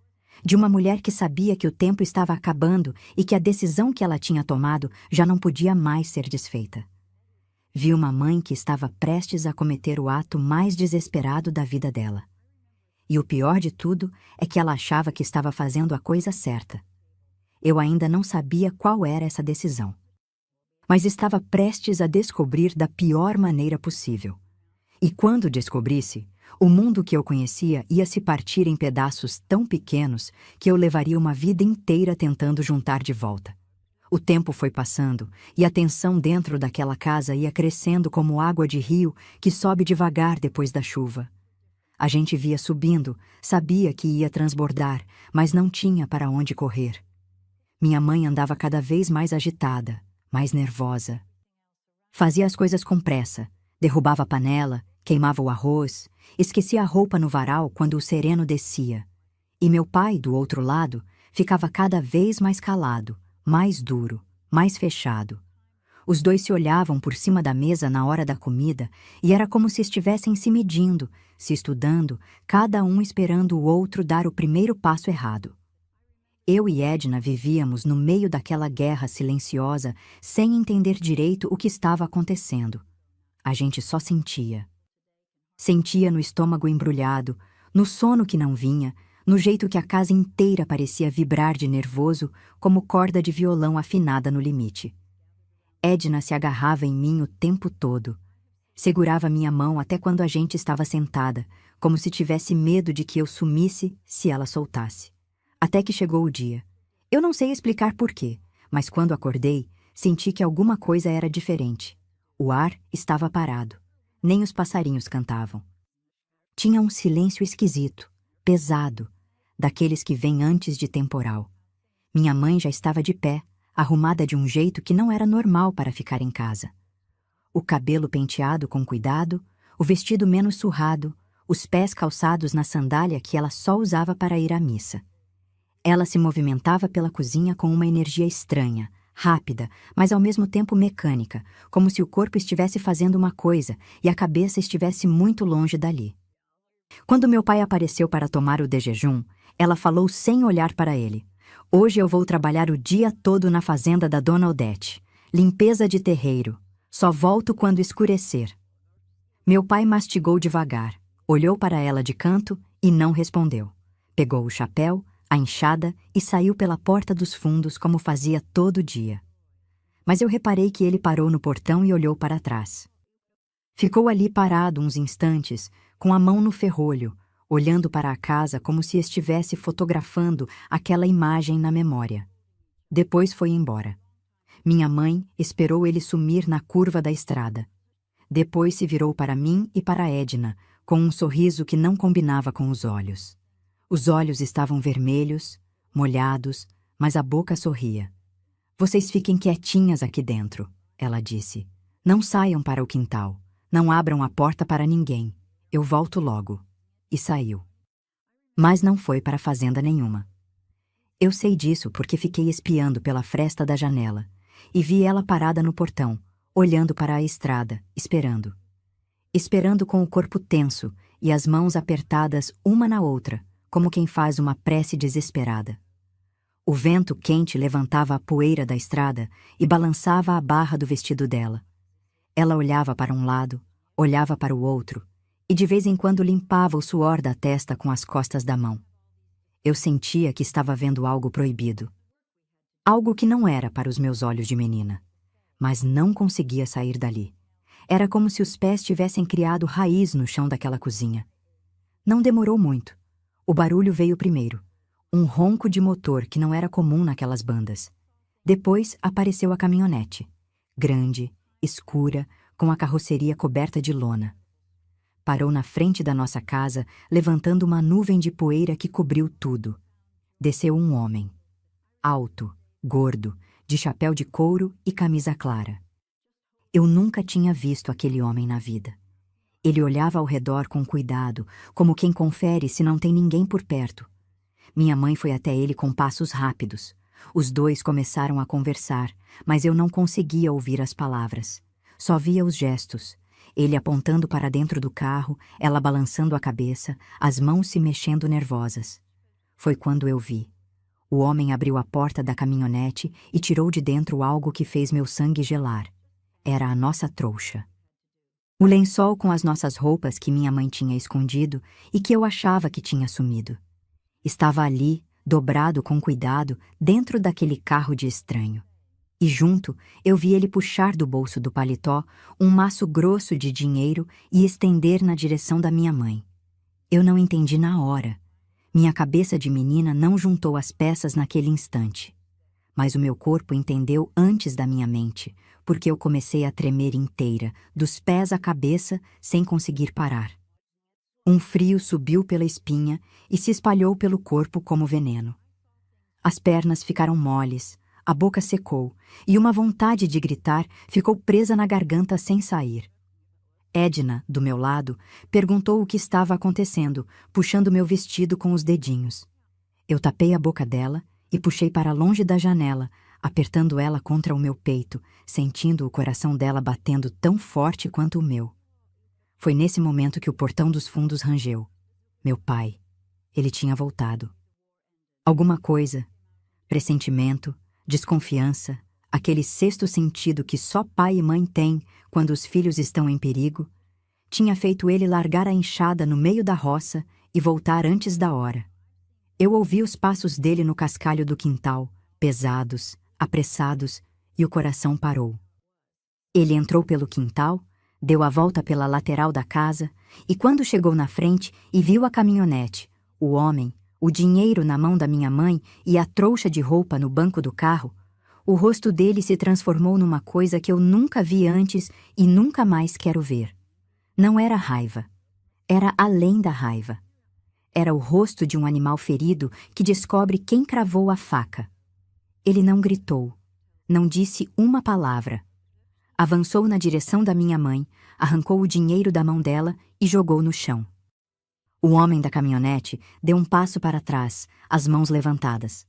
De uma mulher que sabia que o tempo estava acabando e que a decisão que ela tinha tomado já não podia mais ser desfeita. Vi uma mãe que estava prestes a cometer o ato mais desesperado da vida dela. E o pior de tudo é que ela achava que estava fazendo a coisa certa. Eu ainda não sabia qual era essa decisão. mas estava prestes a descobrir da pior maneira possível. E quando descobrisse, o mundo que eu conhecia ia se partir em pedaços tão pequenos que eu levaria uma vida inteira tentando juntar de volta. O tempo foi passando e a tensão dentro daquela casa ia crescendo como água de rio que sobe devagar depois da chuva. A gente via subindo, sabia que ia transbordar, mas não tinha para onde correr. Minha mãe andava cada vez mais agitada, mais nervosa. Fazia as coisas com pressa, derrubava a panela, queimava o arroz, esquecia a roupa no varal quando o sereno descia. E meu pai, do outro lado, ficava cada vez mais calado, mais duro, mais fechado. Os dois se olhavam por cima da mesa na hora da comida e era como se estivessem se medindo, se estudando, cada um esperando o outro dar o primeiro passo errado. Eu e Edna vivíamos no meio daquela guerra silenciosa, sem entender direito o que estava acontecendo. A gente só sentia. Sentia no estômago embrulhado, no sono que não vinha, no jeito que a casa inteira parecia vibrar de nervoso, como corda de violão afinada no limite. Edna se agarrava em mim o tempo todo. Segurava minha mão até quando a gente estava sentada, como se tivesse medo de que eu sumisse se ela soltasse. Até que chegou o dia. Eu não sei explicar porquê, mas quando acordei, senti que alguma coisa era diferente. O ar estava parado. Nem os passarinhos cantavam. Tinha um silêncio esquisito, pesado, daqueles que vêm antes de temporal. Minha mãe já estava de pé, arrumada de um jeito que não era normal para ficar em casa. O cabelo penteado com cuidado, o vestido menos surrado, os pés calçados na sandália que ela só usava para ir à missa. Ela se movimentava pela cozinha com uma energia estranha, rápida, mas ao mesmo tempo mecânica, como se o corpo estivesse fazendo uma coisa e a cabeça estivesse muito longe dali. Quando meu pai apareceu para tomar o de jejum, ela falou sem olhar para ele: "Hoje eu vou trabalhar o dia todo na fazenda da Dona Odete. Limpeza de terreiro. Só volto quando escurecer." Meu pai mastigou devagar, olhou para ela de canto e não respondeu. Pegou o chapéu, a enxada e saiu pela porta dos fundos como fazia todo dia. Mas eu reparei que ele parou no portão e olhou para trás. Ficou ali parado uns instantes, com a mão no ferrolho, olhando para a casa como se estivesse fotografando aquela imagem na memória. Depois foi embora. Minha mãe esperou ele sumir na curva da estrada. Depois se virou para mim e para Edna, com um sorriso que não combinava com os olhos. Os olhos estavam vermelhos, molhados, mas a boca sorria. "Vocês fiquem quietinhas aqui dentro", ela disse. "Não saiam para o quintal. Não abram a porta para ninguém. Eu volto logo." E saiu. Mas não foi para fazenda nenhuma. Eu sei disso porque fiquei espiando pela fresta da janela e vi ela parada no portão, olhando para a estrada, esperando. Esperando com o corpo tenso e as mãos apertadas uma na outra, como quem faz uma prece desesperada. O vento quente levantava a poeira da estrada e balançava a barra do vestido dela. Ela olhava para um lado, olhava para o outro, e de vez em quando limpava o suor da testa com as costas da mão. Eu sentia que estava vendo algo proibido. Algo que não era para os meus olhos de menina. Mas não conseguia sair dali. Era como se os pés tivessem criado raiz no chão daquela cozinha. Não demorou muito. O barulho veio primeiro. Um ronco de motor que não era comum naquelas bandas. Depois apareceu a caminhonete. Grande, escura, com a carroceria coberta de lona. Parou na frente da nossa casa, levantando uma nuvem de poeira que cobriu tudo. Desceu um homem. Alto, gordo, de chapéu de couro e camisa clara. Eu nunca tinha visto aquele homem na vida. Ele olhava ao redor com cuidado, como quem confere se não tem ninguém por perto. Minha mãe foi até ele com passos rápidos. Os dois começaram a conversar, mas eu não conseguia ouvir as palavras. Só via os gestos. Ele apontando para dentro do carro, ela balançando a cabeça, as mãos se mexendo nervosas. Foi quando eu vi. O homem abriu a porta da caminhonete e tirou de dentro algo que fez meu sangue gelar. Era a nossa trouxa. O lençol com as nossas roupas que minha mãe tinha escondido e que eu achava que tinha sumido. Estava ali, dobrado com cuidado, dentro daquele carro de estranho. E junto, eu vi ele puxar do bolso do paletó um maço grosso de dinheiro e estender na direção da minha mãe. Eu não entendi na hora. Minha cabeça de menina não juntou as peças naquele instante. Mas o meu corpo entendeu antes da minha mente, porque eu comecei a tremer inteira, dos pés à cabeça, sem conseguir parar. Um frio subiu pela espinha e se espalhou pelo corpo como veneno. As pernas ficaram moles, a boca secou e uma vontade de gritar ficou presa na garganta sem sair. Edna, do meu lado, perguntou o que estava acontecendo, puxando meu vestido com os dedinhos. Eu tapei a boca dela e puxei para longe da janela, apertando ela contra o meu peito, sentindo o coração dela batendo tão forte quanto o meu. Foi nesse momento que o portão dos fundos rangeu. Meu pai. Ele tinha voltado. Alguma coisa, pressentimento, desconfiança, aquele sexto sentido que só pai e mãe têm quando os filhos estão em perigo, tinha feito ele largar a enxada no meio da roça e voltar antes da hora. Eu ouvi os passos dele no cascalho do quintal, pesados, apressados, e o coração parou. Ele entrou pelo quintal, deu a volta pela lateral da casa, e quando chegou na frente e viu a caminhonete, o homem, o dinheiro na mão da minha mãe e a trouxa de roupa no banco do carro, o rosto dele se transformou numa coisa que eu nunca vi antes e nunca mais quero ver. Não era raiva. Era além da raiva. Era o rosto de um animal ferido que descobre quem cravou a faca. Ele não gritou. Não disse uma palavra. Avançou na direção da minha mãe, arrancou o dinheiro da mão dela e jogou no chão. O homem da caminhonete deu um passo para trás, as mãos levantadas.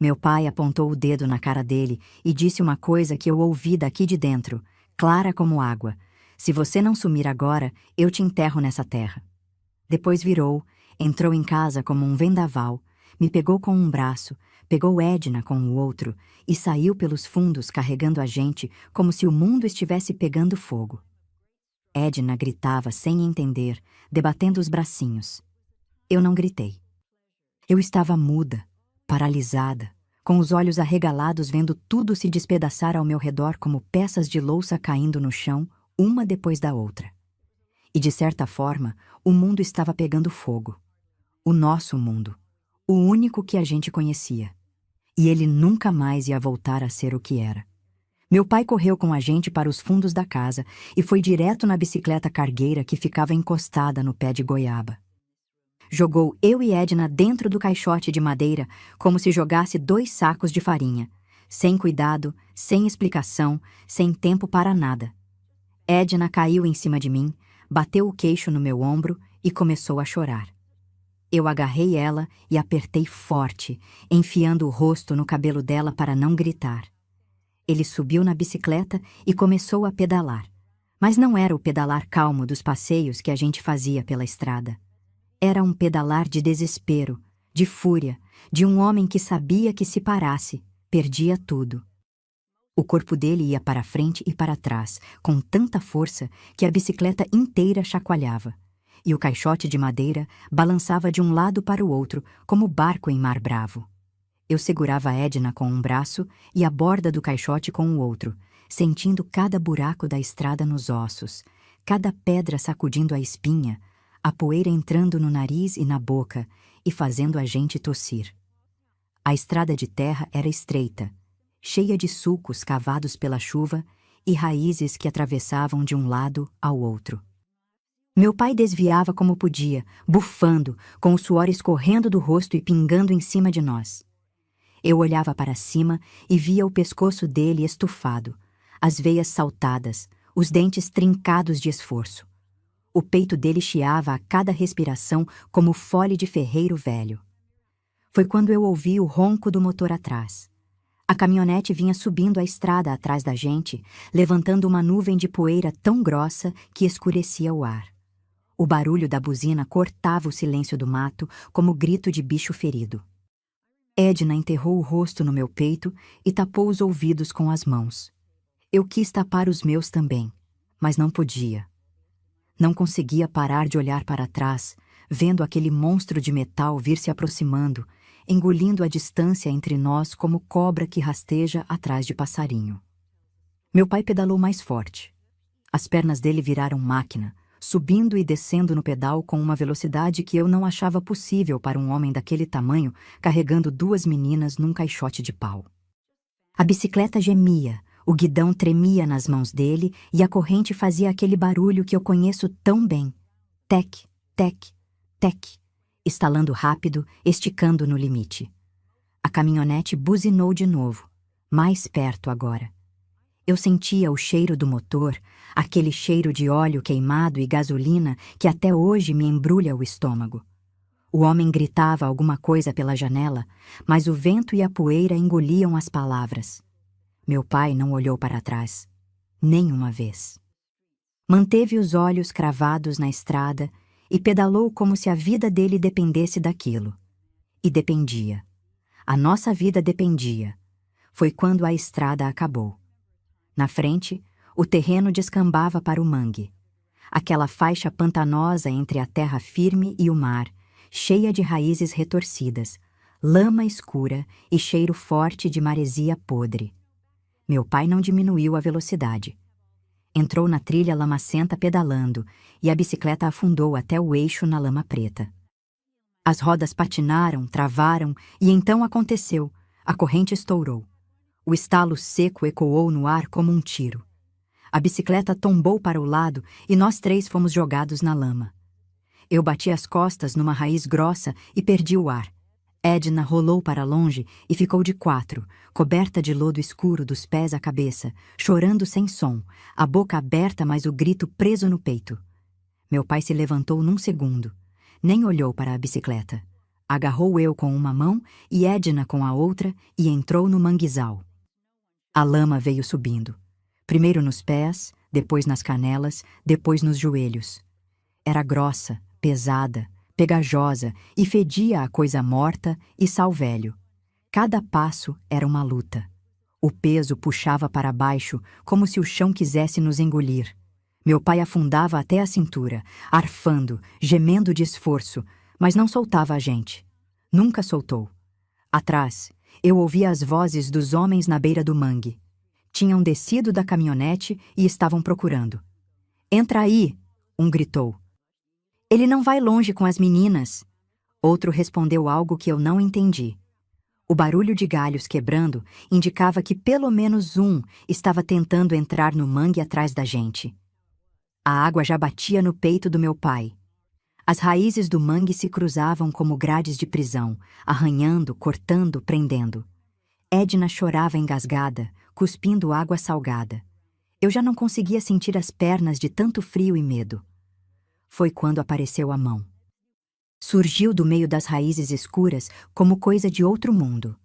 Meu pai apontou o dedo na cara dele e disse uma coisa que eu ouvi daqui de dentro, clara como água. Se você não sumir agora, eu te enterro nessa terra. Depois virou, entrou em casa como um vendaval, me pegou com um braço, pegou Edna com o outro e saiu pelos fundos carregando a gente como se o mundo estivesse pegando fogo. Edna gritava sem entender, debatendo os bracinhos. Eu não gritei. Eu estava muda, paralisada, com os olhos arregalados vendo tudo se despedaçar ao meu redor como peças de louça caindo no chão, uma depois da outra. E de certa forma, o mundo estava pegando fogo. O nosso mundo. O único que a gente conhecia. E ele nunca mais ia voltar a ser o que era. Meu pai correu com a gente para os fundos da casa e foi direto na bicicleta cargueira que ficava encostada no pé de goiaba. Jogou eu e Edna dentro do caixote de madeira como se jogasse 2 sacos de farinha, sem cuidado, sem explicação, sem tempo para nada. Edna caiu em cima de mim, bateu o queixo no meu ombro e começou a chorar. Eu agarrei ela e apertei forte, enfiando o rosto no cabelo dela para não gritar. Ele subiu na bicicleta e começou a pedalar. Mas não era o pedalar calmo dos passeios que a gente fazia pela estrada. Era um pedalar de desespero, de fúria, de um homem que sabia que se parasse, perdia tudo. O corpo dele ia para frente e para trás, com tanta força que a bicicleta inteira chacoalhava. E o caixote de madeira balançava de um lado para o outro, como barco em mar bravo. Eu segurava Edna com um braço e a borda do caixote com o outro, sentindo cada buraco da estrada nos ossos, cada pedra sacudindo a espinha, a poeira entrando no nariz e na boca e fazendo a gente tossir. A estrada de terra era estreita, cheia de sulcos cavados pela chuva e raízes que atravessavam de um lado ao outro. Meu pai desviava como podia, bufando, com o suor escorrendo do rosto e pingando em cima de nós. Eu olhava para cima e via o pescoço dele estufado, as veias saltadas, os dentes trincados de esforço. O peito dele chiava a cada respiração como fole de ferreiro velho. Foi quando eu ouvi o ronco do motor atrás. A caminhonete vinha subindo a estrada atrás da gente, levantando uma nuvem de poeira tão grossa que escurecia o ar. O barulho da buzina cortava o silêncio do mato como grito de bicho ferido. Edna enterrou o rosto no meu peito e tapou os ouvidos com as mãos. Eu quis tapar os meus também, mas não podia. Não conseguia parar de olhar para trás, vendo aquele monstro de metal vir se aproximando, engolindo a distância entre nós como cobra que rasteja atrás de passarinho. Meu pai pedalou mais forte. As pernas dele viraram máquina, subindo e descendo no pedal com uma velocidade que eu não achava possível para um homem daquele tamanho carregando 2 meninas num caixote de pau. A bicicleta gemia, o guidão tremia nas mãos dele e a corrente fazia aquele barulho que eu conheço tão bem. Tec, tec, tec, estalando rápido, esticando no limite. A caminhonete buzinou de novo, mais perto agora. Eu sentia o cheiro do motor, aquele cheiro de óleo queimado e gasolina que até hoje me embrulha o estômago. O homem gritava alguma coisa pela janela, mas o vento e a poeira engoliam as palavras. Meu pai não olhou para trás, nem uma vez. Manteve os olhos cravados na estrada e pedalou como se a vida dele dependesse daquilo. E dependia. A nossa vida dependia. Foi quando a estrada acabou. Na frente, o terreno descambava para o mangue. Aquela faixa pantanosa entre a terra firme e o mar, cheia de raízes retorcidas, lama escura e cheiro forte de maresia podre. Meu pai não diminuiu a velocidade. Entrou na trilha lamacenta pedalando e a bicicleta afundou até o eixo na lama preta. As rodas patinaram, travaram e então aconteceu. A corrente estourou. O estalo seco ecoou no ar como um tiro. A bicicleta tombou para o lado e nós 3 fomos jogados na lama. Eu bati as costas numa raiz grossa e perdi o ar. Edna rolou para longe e ficou de 4, coberta de lodo escuro dos pés à cabeça, chorando sem som, a boca aberta mas o grito preso no peito. Meu pai se levantou num segundo. Nem olhou para a bicicleta. Agarrou eu com uma mão e Edna com a outra e entrou no manguezal. A lama veio subindo. Primeiro nos pés, depois nas canelas, depois nos joelhos. Era grossa, pesada, pegajosa e fedia a coisa morta e sal velho. Cada passo era uma luta. O peso puxava para baixo como se o chão quisesse nos engolir. Meu pai afundava até a cintura, arfando, gemendo de esforço, mas não soltava a gente. Nunca soltou. Atrás, eu ouvia as vozes dos homens na beira do mangue. Tinham descido da caminhonete e estavam procurando. "Entra aí!" um gritou. "Ele não vai longe com as meninas." Outro respondeu algo que eu não entendi. O barulho de galhos quebrando indicava que pelo menos um estava tentando entrar no mangue atrás da gente. A água já batia no peito do meu pai. As raízes do mangue se cruzavam como grades de prisão, arranhando, cortando, prendendo. Edna chorava engasgada, cuspindo água salgada. Eu já não conseguia sentir as pernas de tanto frio e medo. Foi quando apareceu a mão. Surgiu do meio das raízes escuras como coisa de outro mundo.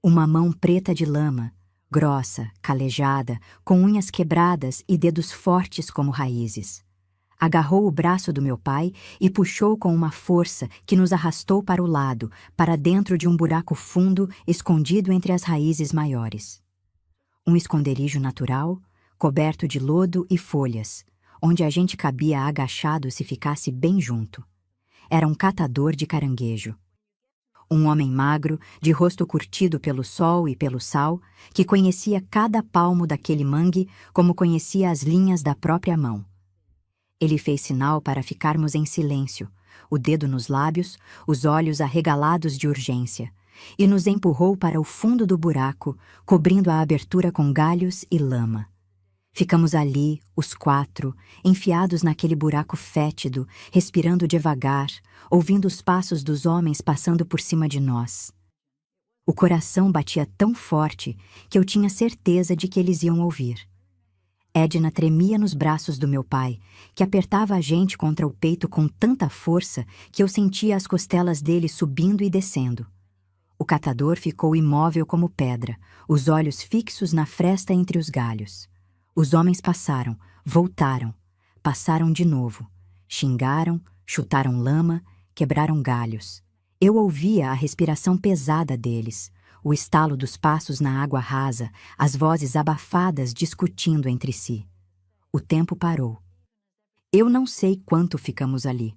Uma mão preta de lama, grossa, calejada, com unhas quebradas e dedos fortes como raízes. Agarrou o braço do meu pai e puxou com uma força que nos arrastou para o lado, para dentro de um buraco fundo escondido entre as raízes maiores. Um esconderijo natural, coberto de lodo e folhas, onde a gente cabia agachado se ficasse bem junto. Era um catador de caranguejo. Um homem magro, de rosto curtido pelo sol e pelo sal, que conhecia cada palmo daquele mangue como conhecia as linhas da própria mão. Ele fez sinal para ficarmos em silêncio, o dedo nos lábios, os olhos arregalados de urgência, e nos empurrou para o fundo do buraco, cobrindo a abertura com galhos e lama. Ficamos ali, os 4, enfiados naquele buraco fétido, respirando devagar, ouvindo os passos dos homens passando por cima de nós. O coração batia tão forte que eu tinha certeza de que eles iam ouvir. Edna tremia nos braços do meu pai, que apertava a gente contra o peito com tanta força que eu sentia as costelas dele subindo e descendo. O catador ficou imóvel como pedra, os olhos fixos na fresta entre os galhos. Os homens passaram, voltaram, passaram de novo. Xingaram, chutaram lama, quebraram galhos. Eu ouvia a respiração pesada deles, o estalo dos passos na água rasa, as vozes abafadas discutindo entre si. O tempo parou. Eu não sei quanto ficamos ali.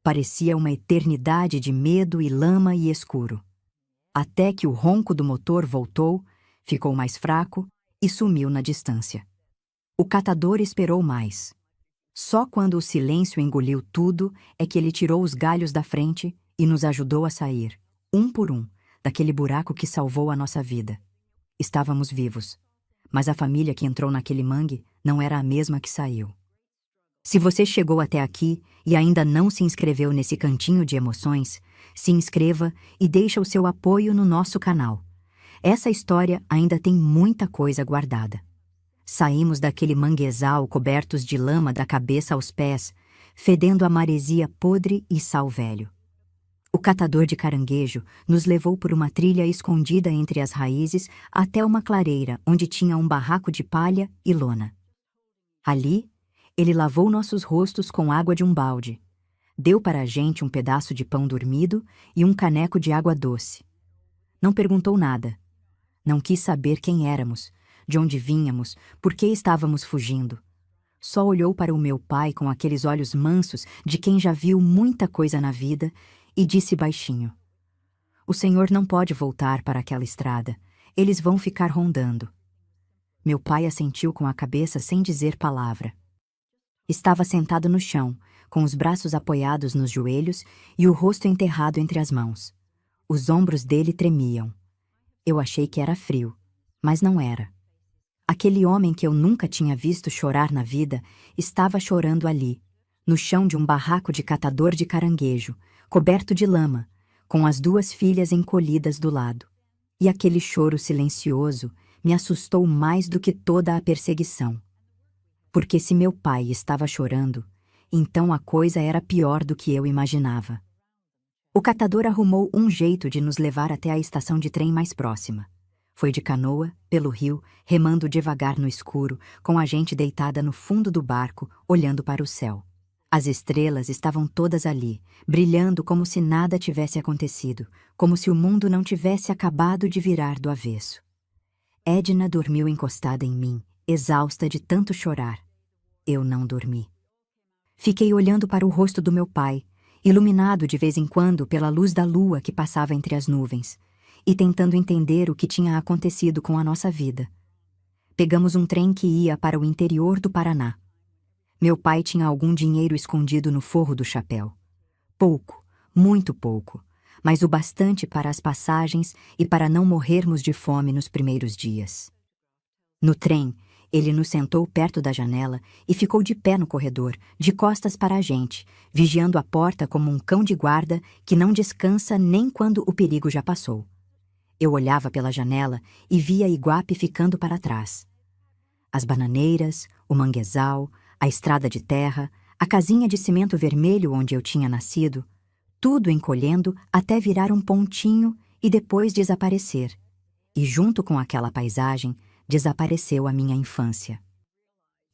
Parecia uma eternidade de medo e lama e escuro. até que o ronco do motor voltou, ficou mais fraco e sumiu na distância. O catador esperou mais. Só quando o silêncio engoliu tudo é que ele tirou os galhos da frente e nos ajudou a sair, um por um, daquele buraco que salvou a nossa vida. Estávamos vivos, mas a família que entrou naquele mangue não era a mesma que saiu. Se você chegou até aqui e ainda não se inscreveu nesse cantinho de emoções, se inscreva e deixa o seu apoio no nosso canal. Essa história ainda tem muita coisa guardada. Saímos daquele manguezal cobertos de lama da cabeça aos pés, fedendo a maresia podre e sal velho. O catador de caranguejo nos levou por uma trilha escondida entre as raízes até uma clareira onde tinha um barraco de palha e lona. Ali, ele lavou nossos rostos com água de um balde. Deu para a gente um pedaço de pão dormido e um caneco de água doce. Não perguntou nada. Não quis saber quem éramos, de onde vínhamos, por que estávamos fugindo. Só olhou para o meu pai com aqueles olhos mansos de quem já viu muita coisa na vida e disse baixinho: "O senhor não pode voltar para aquela estrada. Eles vão ficar rondando." Meu pai assentiu com a cabeça sem dizer palavra. Estava sentado no chão, com os braços apoiados nos joelhos e o rosto enterrado entre as mãos. Os ombros dele tremiam. Eu achei que era frio, mas não era. Aquele homem que eu nunca tinha visto chorar na vida estava chorando ali, no chão de um barraco de catador de caranguejo, coberto de lama, com as duas filhas encolhidas do lado. E aquele choro silencioso me assustou mais do que toda a perseguição. Porque se meu pai estava chorando, então a coisa era pior do que eu imaginava. O catador arrumou um jeito de nos levar até a estação de trem mais próxima. Foi de canoa, pelo rio, remando devagar no escuro, com a gente deitada no fundo do barco, olhando para o céu. As estrelas estavam todas ali, brilhando como se nada tivesse acontecido, como se o mundo não tivesse acabado de virar do avesso. Edna dormiu encostada em mim, exausta de tanto chorar. Eu não dormi. Fiquei olhando para o rosto do meu pai, iluminado de vez em quando pela luz da lua que passava entre as nuvens, e tentando entender o que tinha acontecido com a nossa vida. Pegamos um trem que ia para o interior do Paraná. Meu pai tinha algum dinheiro escondido no forro do chapéu. Pouco, muito pouco, mas o bastante para as passagens e para não morrermos de fome nos primeiros dias. No trem, ele nos sentou perto da janela e ficou de pé no corredor, de costas para a gente, vigiando a porta como um cão de guarda que não descansa nem quando o perigo já passou. Eu olhava pela janela e via Iguape ficando para trás. As bananeiras, o manguezal, a estrada de terra, a casinha de cimento vermelho onde eu tinha nascido, tudo encolhendo até virar um pontinho e depois desaparecer. E junto com aquela paisagem, desapareceu a minha infância.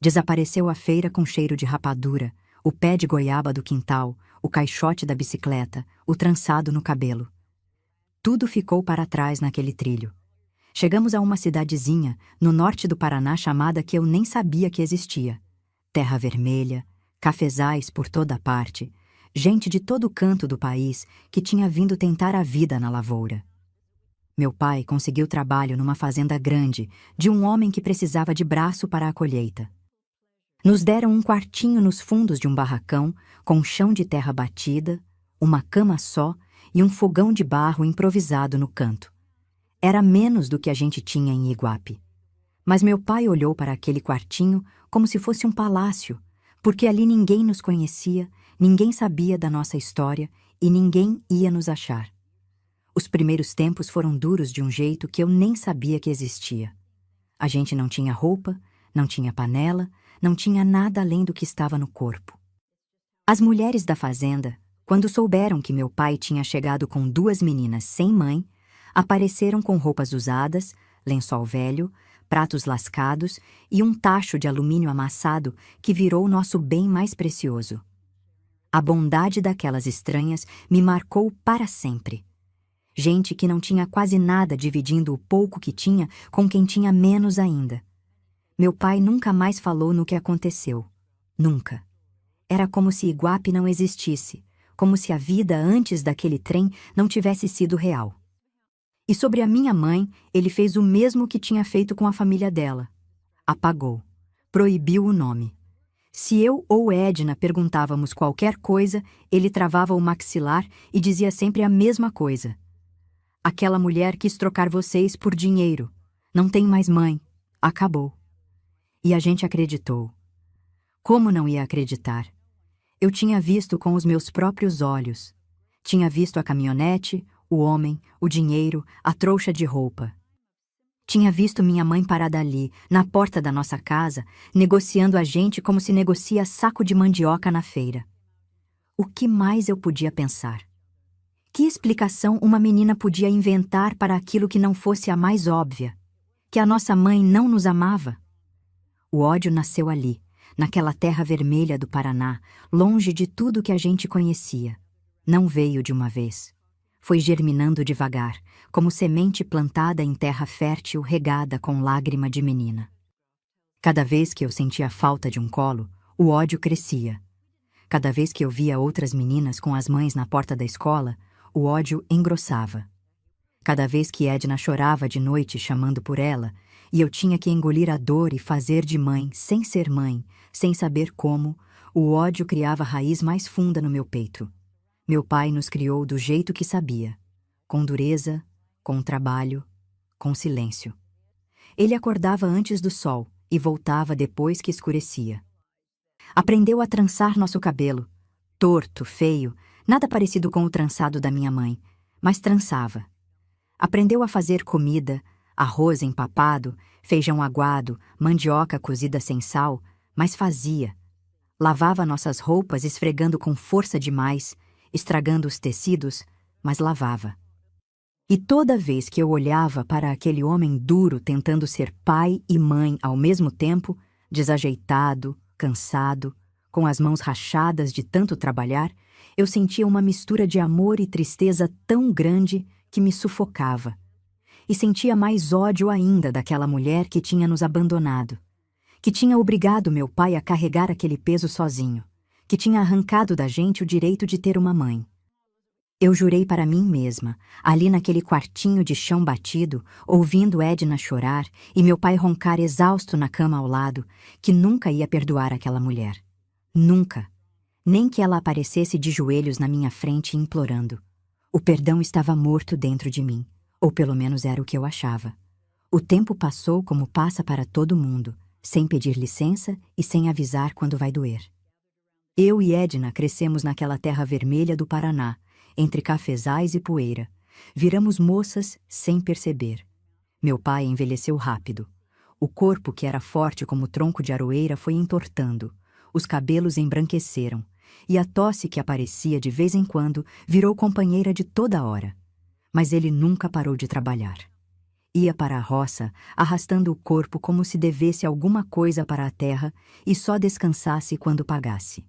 Desapareceu a feira com cheiro de rapadura, o pé de goiaba do quintal, o caixote da bicicleta, o trançado no cabelo. Tudo ficou para trás naquele trilho. Chegamos a uma cidadezinha, no norte do Paraná, chamada que eu nem sabia que existia. Terra vermelha, cafezais por toda parte, gente de todo canto do país que tinha vindo tentar a vida na lavoura. Meu pai conseguiu trabalho numa fazenda grande, de um homem que precisava de braço para a colheita. Nos deram um quartinho nos fundos de um barracão, com chão de terra batida, uma cama só e um fogão de barro improvisado no canto. Era menos do que a gente tinha em Iguape. Mas meu pai olhou para aquele quartinho como se fosse um palácio, porque ali ninguém nos conhecia, ninguém sabia da nossa história e ninguém ia nos achar. Os primeiros tempos foram duros de um jeito que eu nem sabia que existia. A gente não tinha roupa, não tinha panela, não tinha nada além do que estava no corpo. As mulheres da fazenda, quando souberam que meu pai tinha chegado com 2 meninas sem mãe, apareceram com roupas usadas, lençol velho, pratos lascados e um tacho de alumínio amassado que virou nosso bem mais precioso. A bondade daquelas estranhas me marcou para sempre. Gente que não tinha quase nada dividindo o pouco que tinha com quem tinha menos ainda. Meu pai nunca mais falou no que aconteceu. Nunca. Era como se Iguape não existisse, como se a vida antes daquele trem não tivesse sido real. E sobre a minha mãe, ele fez o mesmo que tinha feito com a família dela. Apagou. Proibiu o nome. Se eu ou Edna perguntávamos qualquer coisa, ele travava o maxilar e dizia sempre a mesma coisa. Aquela mulher quis trocar vocês por dinheiro. Não tem mais mãe. Acabou. E a gente acreditou. Como não ia acreditar? Eu tinha visto com os meus próprios olhos. Tinha visto a caminhonete, o homem, o dinheiro, a trouxa de roupa. Tinha visto minha mãe parada ali, na porta da nossa casa, negociando a gente como se negocia saco de mandioca na feira. O que mais eu podia pensar? Que explicação uma menina podia inventar para aquilo que não fosse a mais óbvia? Que a nossa mãe não nos amava? O ódio nasceu ali, naquela terra vermelha do Paraná, longe de tudo que a gente conhecia. Não veio de uma vez. Foi germinando devagar, como semente plantada em terra fértil regada com lágrima de menina. Cada vez que eu sentia falta de um colo, o ódio crescia. Cada vez que eu via outras meninas com as mães na porta da escola, o ódio engrossava. Cada vez que Edna chorava de noite chamando por ela, e eu tinha que engolir a dor e fazer de mãe, sem ser mãe, sem saber como, o ódio criava raiz mais funda no meu peito. Meu pai nos criou do jeito que sabia, com dureza, com trabalho, com silêncio. Ele acordava antes do sol e voltava depois que escurecia. Aprendeu a trançar nosso cabelo, torto, feio, nada parecido com o trançado da minha mãe, mas trançava. Aprendeu a fazer comida, arroz empapado, feijão aguado, mandioca cozida sem sal, mas fazia. Lavava nossas roupas esfregando com força demais, estragando os tecidos, mas lavava. E toda vez que eu olhava para aquele homem duro tentando ser pai e mãe ao mesmo tempo, desajeitado, cansado, com as mãos rachadas de tanto trabalhar, eu sentia uma mistura de amor e tristeza tão grande que me sufocava. E sentia mais ódio ainda daquela mulher que tinha nos abandonado, que tinha obrigado meu pai a carregar aquele peso sozinho, que tinha arrancado da gente o direito de ter uma mãe. Eu jurei para mim mesma, ali naquele quartinho de chão batido, ouvindo Edna chorar e meu pai roncar exausto na cama ao lado, que nunca ia perdoar aquela mulher. Nunca. Nem que ela aparecesse de joelhos na minha frente implorando. O perdão estava morto dentro de mim, ou pelo menos era o que eu achava. O tempo passou como passa para todo mundo, sem pedir licença e sem avisar quando vai doer. Eu e Edna crescemos naquela terra vermelha do Paraná, entre cafezais e poeira. Viramos moças sem perceber. Meu pai envelheceu rápido. O corpo, que era forte como tronco de aroeira, foi entortando. Os cabelos embranqueceram. E a tosse que aparecia de vez em quando virou companheira de toda hora. Mas ele nunca parou de trabalhar. Ia para a roça, arrastando o corpo como se devesse alguma coisa para a terra e só descansasse quando pagasse.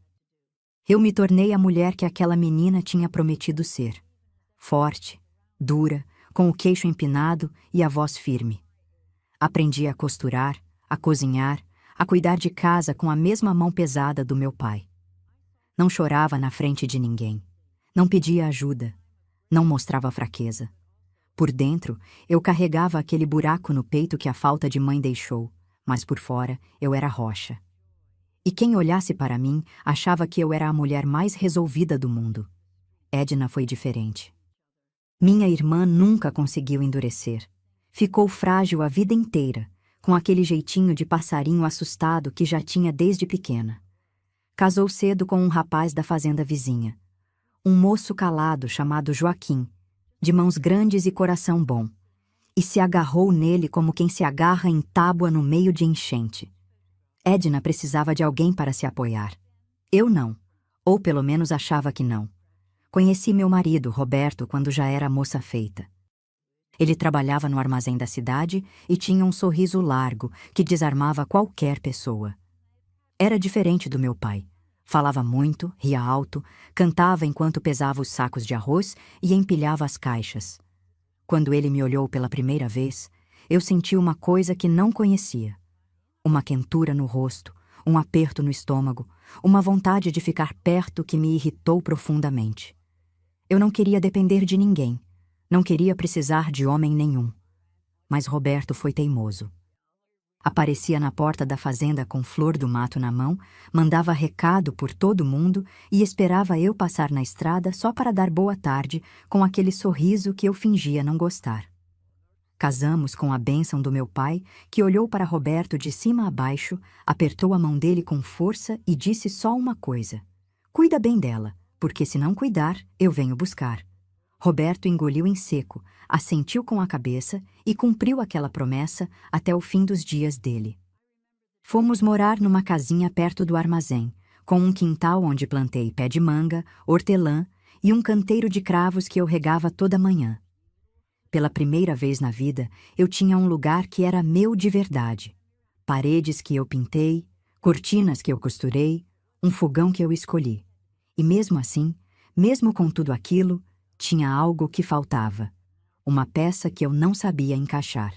Eu me tornei a mulher que aquela menina tinha prometido ser. Forte, dura, com o queixo empinado e a voz firme. Aprendi a costurar, a cozinhar, a cuidar de casa com a mesma mão pesada do meu pai. Não chorava na frente de ninguém. Não pedia ajuda. Não mostrava fraqueza. Por dentro, eu carregava aquele buraco no peito que a falta de mãe deixou, mas por fora eu era rocha. E quem olhasse para mim achava que eu era a mulher mais resolvida do mundo. Edna foi diferente. Minha irmã nunca conseguiu endurecer. Ficou frágil a vida inteira, com aquele jeitinho de passarinho assustado que já tinha desde pequena. Casou cedo com um rapaz da fazenda vizinha. Um moço calado chamado Joaquim, de mãos grandes e coração bom. E se agarrou nele como quem se agarra em tábua no meio de enchente. Edna precisava de alguém para se apoiar. Eu não, ou pelo menos achava que não. Conheci meu marido, Roberto, quando já era moça feita. Ele trabalhava no armazém da cidade e tinha um sorriso largo que desarmava qualquer pessoa. Era diferente do meu pai. Falava muito, ria alto, cantava enquanto pesava os sacos de arroz e empilhava as caixas. Quando ele me olhou pela primeira vez, eu senti uma coisa que não conhecia. Uma quentura no rosto, um aperto no estômago, uma vontade de ficar perto que me irritou profundamente. Eu não queria depender de ninguém. Não queria precisar de homem nenhum. Mas Roberto foi teimoso. Aparecia na porta da fazenda com flor do mato na mão, mandava recado por todo mundo e esperava eu passar na estrada só para dar boa tarde com aquele sorriso que eu fingia não gostar. Casamos com a bênção do meu pai, que olhou para Roberto de cima a baixo, apertou a mão dele com força e disse só uma coisa: "Cuida bem dela, porque se não cuidar, eu venho buscar." Roberto engoliu em seco, assentiu com a cabeça e cumpriu aquela promessa até o fim dos dias dele. Fomos morar numa casinha perto do armazém, com um quintal onde plantei pé de manga, hortelã e um canteiro de cravos que eu regava toda manhã. Pela primeira vez na vida, eu tinha um lugar que era meu de verdade. Paredes que eu pintei, cortinas que eu costurei, um fogão que eu escolhi. E mesmo assim, mesmo com tudo aquilo, tinha algo que faltava. Uma peça que eu não sabia encaixar.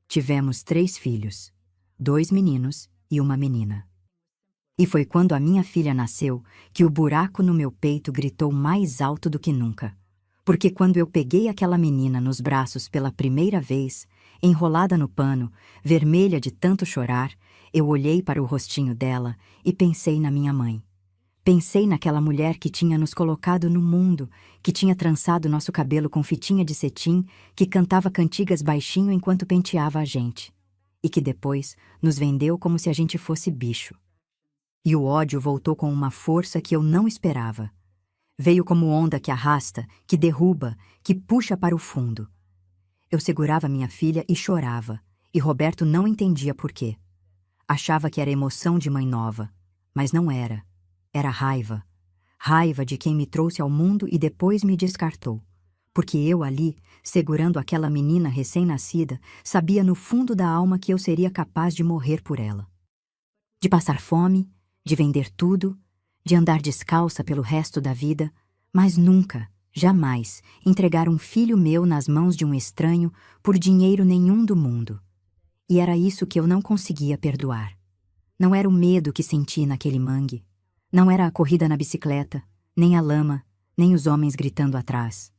Tivemos 3 filhos, 2 meninos e uma menina. E foi quando a minha filha nasceu que o buraco no meu peito gritou mais alto do que nunca. Porque quando eu peguei aquela menina nos braços pela primeira vez, enrolada no pano, vermelha de tanto chorar, eu olhei para o rostinho dela e pensei na minha mãe. Pensei naquela mulher que tinha nos colocado no mundo, que tinha trançado nosso cabelo com fitinha de cetim, que cantava cantigas baixinho enquanto penteava a gente, e que depois nos vendeu como se a gente fosse bicho. E o ódio voltou com uma força que eu não esperava. Veio como onda que arrasta, que derruba, que puxa para o fundo. Eu segurava minha filha e chorava, e Roberto não entendia por quê. Achava que era emoção de mãe nova, mas não era. Era raiva. Raiva de quem me trouxe ao mundo e depois me descartou. Porque eu ali, segurando aquela menina recém-nascida, sabia no fundo da alma que eu seria capaz de morrer por ela. De passar fome, de vender tudo, de andar descalça pelo resto da vida, mas nunca, jamais, entregar um filho meu nas mãos de um estranho por dinheiro nenhum do mundo. E era isso que eu não conseguia perdoar. Não era o medo que senti naquele mangue. Não era a corrida na bicicleta, nem a lama, nem os homens gritando atrás.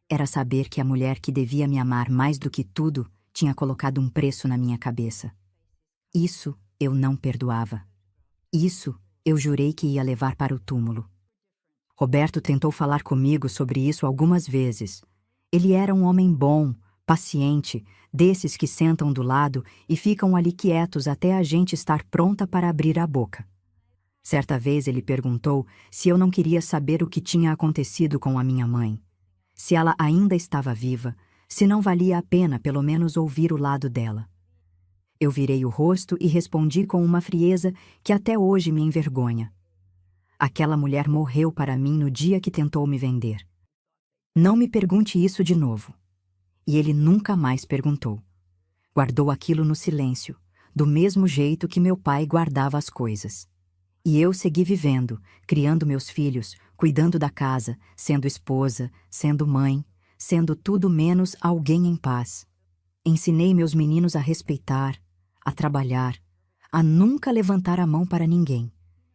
Era saber que a mulher que devia me amar mais do que tudo tinha colocado um preço na minha cabeça. Isso eu não perdoava. Isso eu jurei que ia levar para o túmulo. Roberto tentou falar comigo sobre isso algumas vezes. Ele era um homem bom, paciente, desses que sentam do lado e ficam ali quietos até a gente estar pronta para abrir a boca. Certa vez ele perguntou se eu não queria saber o que tinha acontecido com a minha mãe. Se ela ainda estava viva, se não valia a pena pelo menos ouvir o lado dela. Eu virei o rosto e respondi com uma frieza que até hoje me envergonha. Aquela mulher morreu para mim no dia que tentou me vender. Não me pergunte isso de novo. E ele nunca mais perguntou. Guardou aquilo no silêncio, do mesmo jeito que meu pai guardava as coisas. E eu segui vivendo, criando meus filhos, cuidando da casa, sendo esposa, sendo mãe, sendo tudo menos alguém em paz. Ensinei meus meninos a respeitar, a trabalhar, a nunca levantar a mão para ninguém.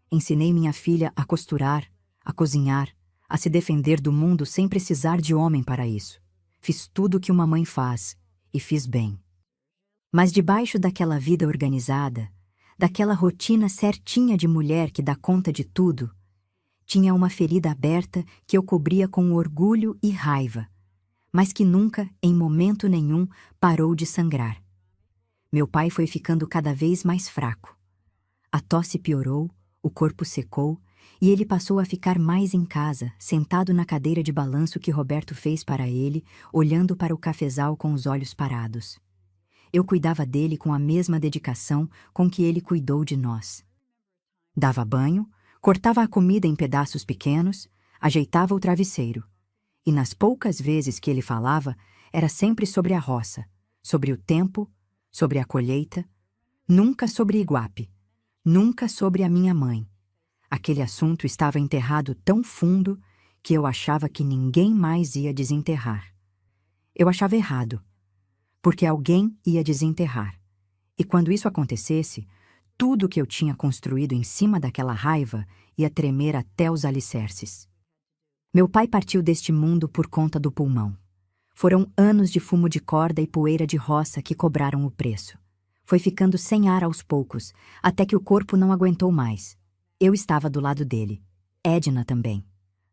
Ensinei minha filha a costurar, a cozinhar, a se defender do mundo sem precisar de homem para isso. Fiz tudo o que uma mãe faz, e fiz bem. Mas debaixo daquela vida organizada, daquela rotina certinha de mulher que dá conta de tudo, tinha uma ferida aberta que eu cobria com orgulho e raiva, mas que nunca, em momento nenhum, parou de sangrar. Meu pai foi ficando cada vez mais fraco. A tosse piorou, o corpo secou, e ele passou a ficar mais em casa, sentado na cadeira de balanço que Roberto fez para ele, olhando para o cafezal com os olhos parados. Eu cuidava dele com a mesma dedicação com que ele cuidou de nós. Dava banho, cortava a comida em pedaços pequenos, ajeitava o travesseiro. E nas poucas vezes que ele falava, era sempre sobre a roça, sobre o tempo, sobre a colheita, nunca sobre Iguape, nunca sobre a minha mãe. Aquele assunto estava enterrado tão fundo que eu achava que ninguém mais ia desenterrar. Eu achava errado, porque alguém ia desenterrar. E quando isso acontecesse, tudo o que eu tinha construído em cima daquela raiva ia tremer até os alicerces. Meu pai partiu deste mundo por conta do pulmão. Foram anos de fumo de corda e poeira de roça que cobraram o preço. Foi ficando sem ar aos poucos, até que o corpo não aguentou mais. Eu estava do lado dele. Edna também.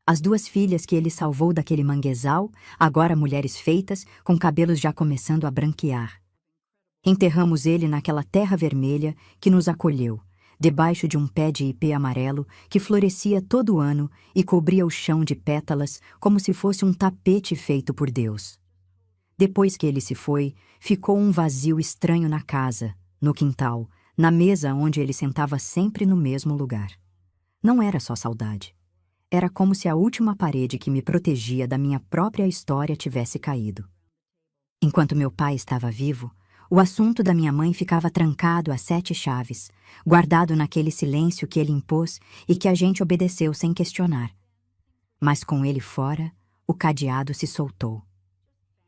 As duas filhas que ele salvou daquele manguezal, agora mulheres feitas, com cabelos já começando a branquear. Enterramos ele naquela terra vermelha que nos acolheu, debaixo de um pé de ipê amarelo que florescia todo ano e cobria o chão de pétalas como se fosse um tapete feito por Deus. Depois que ele se foi, ficou um vazio estranho na casa, no quintal, na mesa onde ele sentava sempre no mesmo lugar. Não era só saudade. Era como se a última parede que me protegia da minha própria história tivesse caído. Enquanto meu pai estava vivo, o assunto da minha mãe ficava trancado a 7 chaves, guardado naquele silêncio que ele impôs e que a gente obedeceu sem questionar. Mas com ele fora, o cadeado se soltou.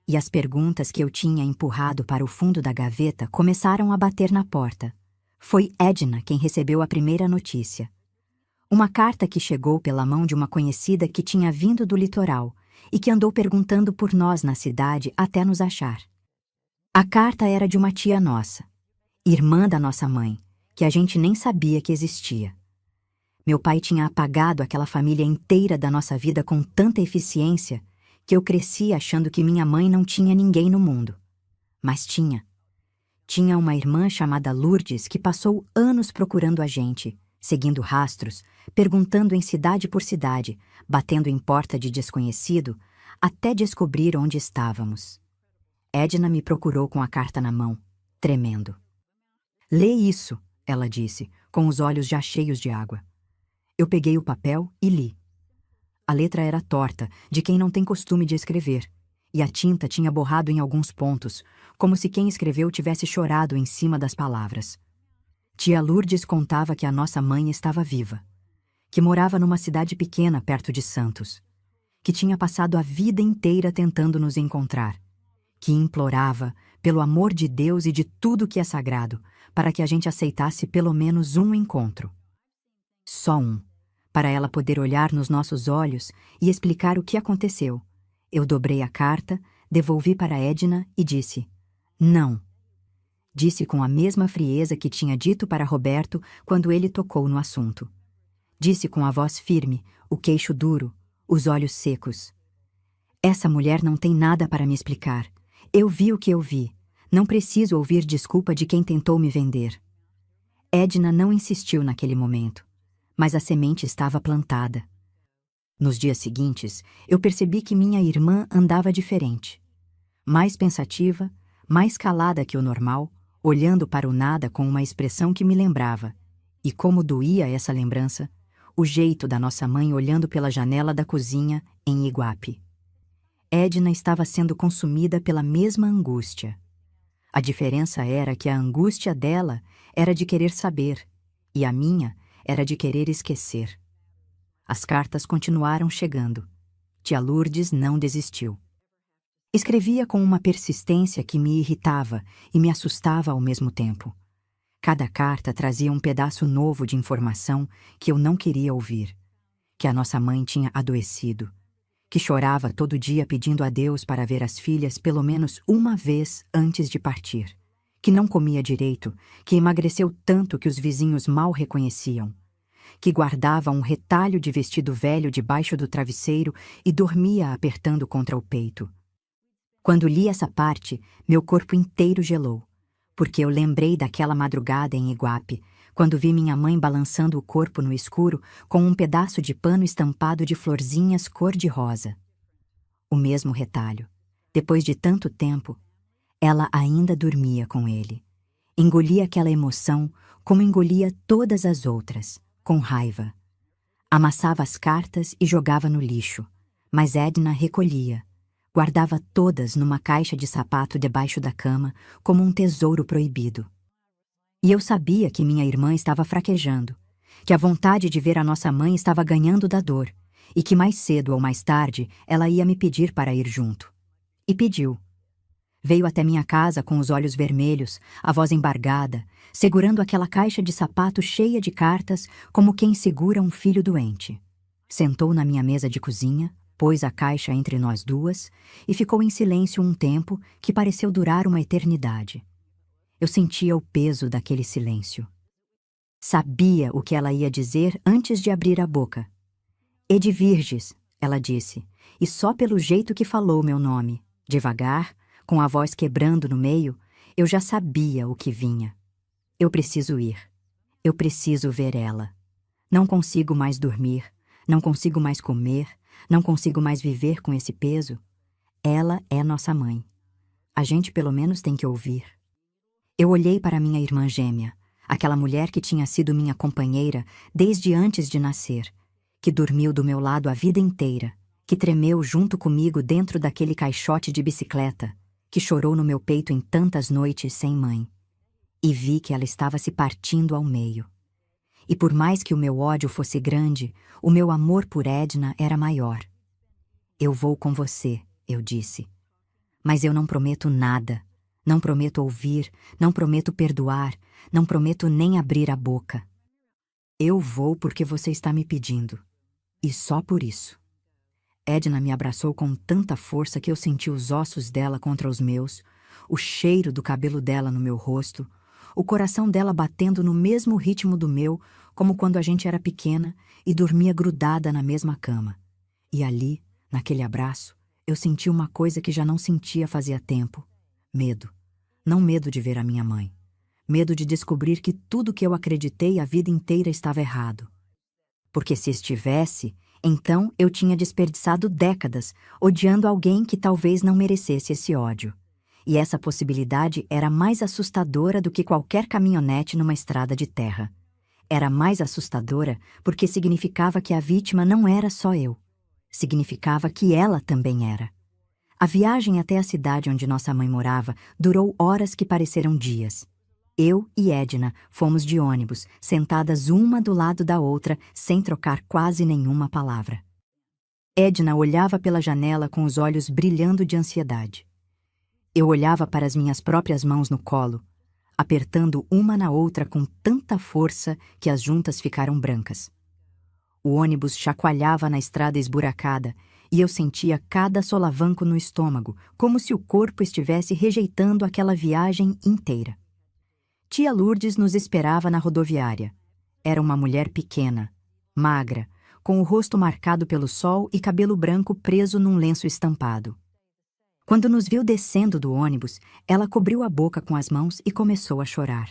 E as perguntas que eu tinha empurrado para o fundo da gaveta começaram a bater na porta. Foi Edna quem recebeu a primeira notícia. Uma carta que chegou pela mão de uma conhecida que tinha vindo do litoral e que andou perguntando por nós na cidade até nos achar. A carta era de uma tia nossa, irmã da nossa mãe, que a gente nem sabia que existia. Meu pai tinha apagado aquela família inteira da nossa vida com tanta eficiência que eu cresci achando que minha mãe não tinha ninguém no mundo. Mas tinha. Tinha uma irmã chamada Lourdes que passou anos procurando a gente, seguindo rastros, perguntando em cidade por cidade, batendo em porta de desconhecido, até descobrir onde estávamos. Edna me procurou com a carta na mão, tremendo. "Lê isso", ela disse, com os olhos já cheios de água. Eu peguei o papel e li. A letra era torta, de quem não tem costume de escrever, e a tinta tinha borrado em alguns pontos, como se quem escreveu tivesse chorado em cima das palavras. Tia Lourdes contava que a nossa mãe estava viva, que morava numa cidade pequena perto de Santos, que tinha passado a vida inteira tentando nos encontrar, que implorava, pelo amor de Deus e de tudo que é sagrado, para que a gente aceitasse pelo menos um encontro. Só um, para ela poder olhar nos nossos olhos e explicar o que aconteceu. Eu dobrei a carta, devolvi para Edna e disse: "Não." Disse com a mesma frieza que tinha dito para Roberto quando ele tocou no assunto. Disse com a voz firme, o queixo duro, os olhos secos. "Essa mulher não tem nada para me explicar. Eu vi o que eu vi. Não preciso ouvir desculpa de quem tentou me vender." Edna não insistiu naquele momento, mas a semente estava plantada. Nos dias seguintes, eu percebi que minha irmã andava diferente. Mais pensativa, mais calada que o normal, olhando para o nada com uma expressão que me lembrava, e como doía essa lembrança, o jeito da nossa mãe olhando pela janela da cozinha em Iguape. Edna estava sendo consumida pela mesma angústia. A diferença era que a angústia dela era de querer saber, e a minha era de querer esquecer. As cartas continuaram chegando. Tia Lourdes não desistiu. Escrevia com uma persistência que me irritava e me assustava ao mesmo tempo. Cada carta trazia um pedaço novo de informação que eu não queria ouvir. Que a nossa mãe tinha adoecido, que chorava todo dia pedindo a Deus para ver as filhas pelo menos uma vez antes de partir, que não comia direito, que emagreceu tanto que os vizinhos mal reconheciam, que guardava um retalho de vestido velho debaixo do travesseiro e dormia apertando contra o peito. Quando li essa parte, meu corpo inteiro gelou, porque eu lembrei daquela madrugada em Iguape, quando vi minha mãe balançando o corpo no escuro com um pedaço de pano estampado de florzinhas cor-de-rosa. O mesmo retalho. Depois de tanto tempo, ela ainda dormia com ele. Engolia aquela emoção como engolia todas as outras, com raiva. Amassava as cartas e jogava no lixo, mas Edna recolhia. Guardava todas numa caixa de sapato debaixo da cama, como um tesouro proibido. E eu sabia que minha irmã estava fraquejando, que a vontade de ver a nossa mãe estava ganhando da dor, e que mais cedo ou mais tarde ela ia me pedir para ir junto. E pediu. Veio até minha casa com os olhos vermelhos, a voz embargada, segurando aquela caixa de sapato cheia de cartas como quem segura um filho doente. Sentou na minha mesa de cozinha, Pôs a caixa entre nós duas e ficou em silêncio um tempo que pareceu durar uma eternidade. Eu sentia o peso daquele silêncio. Sabia o que ela ia dizer antes de abrir a boca. Edvirges, ela disse, e só pelo jeito que falou meu nome, devagar, com a voz quebrando no meio, eu já sabia o que vinha. Eu preciso ir. Eu preciso ver ela. Não consigo mais dormir, não consigo mais comer, não consigo mais viver com esse peso. Ela é nossa mãe. A gente pelo menos tem que ouvir. Eu olhei para minha irmã gêmea, aquela mulher que tinha sido minha companheira desde antes de nascer, que dormiu do meu lado a vida inteira, que tremeu junto comigo dentro daquele caixote de bicicleta, que chorou no meu peito em tantas noites sem mãe. E vi que ela estava se partindo ao meio. E por mais que o meu ódio fosse grande, o meu amor por Edna era maior. Eu vou com você, eu disse. Mas eu não prometo nada. Não prometo ouvir, não prometo perdoar, não prometo nem abrir a boca. Eu vou porque você está me pedindo. E só por isso. Edna me abraçou com tanta força que eu senti os ossos dela contra os meus, o cheiro do cabelo dela no meu rosto, o coração dela batendo no mesmo ritmo do meu, como quando a gente era pequena e dormia grudada na mesma cama. E ali, naquele abraço, eu senti uma coisa que já não sentia fazia tempo. Medo. Não medo de ver a minha mãe. Medo de descobrir que tudo que eu acreditei a vida inteira estava errado. Porque se estivesse, então eu tinha desperdiçado décadas odiando alguém que talvez não merecesse esse ódio. E essa possibilidade era mais assustadora do que qualquer caminhonete numa estrada de terra. Era mais assustadora porque significava que a vítima não era só eu. Significava que ela também era. A viagem até a cidade onde nossa mãe morava durou horas que pareceram dias. Eu e Edna fomos de ônibus, sentadas uma do lado da outra, sem trocar quase nenhuma palavra. Edna olhava pela janela com os olhos brilhando de ansiedade. Eu olhava para as minhas próprias mãos no colo, apertando uma na outra com tanta força que as juntas ficaram brancas. O ônibus chacoalhava na estrada esburacada e eu sentia cada solavanco no estômago, como se o corpo estivesse rejeitando aquela viagem inteira. Tia Lourdes nos esperava na rodoviária. Era uma mulher pequena, magra, com o rosto marcado pelo sol e cabelo branco preso num lenço estampado. Quando nos viu descendo do ônibus, ela cobriu a boca com as mãos e começou a chorar.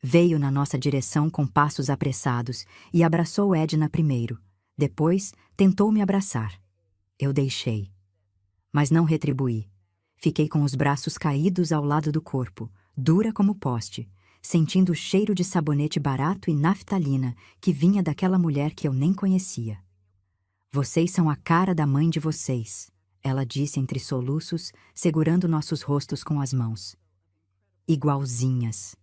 Veio na nossa direção com passos apressados e abraçou Edna primeiro. Depois, tentou me abraçar. Eu deixei. Mas não retribuí. Fiquei com os braços caídos ao lado do corpo, dura como poste, sentindo o cheiro de sabonete barato e naftalina que vinha daquela mulher que eu nem conhecia. Vocês são a cara da mãe de vocês, ela disse entre soluços, segurando nossos rostos com as mãos. Igualzinhas.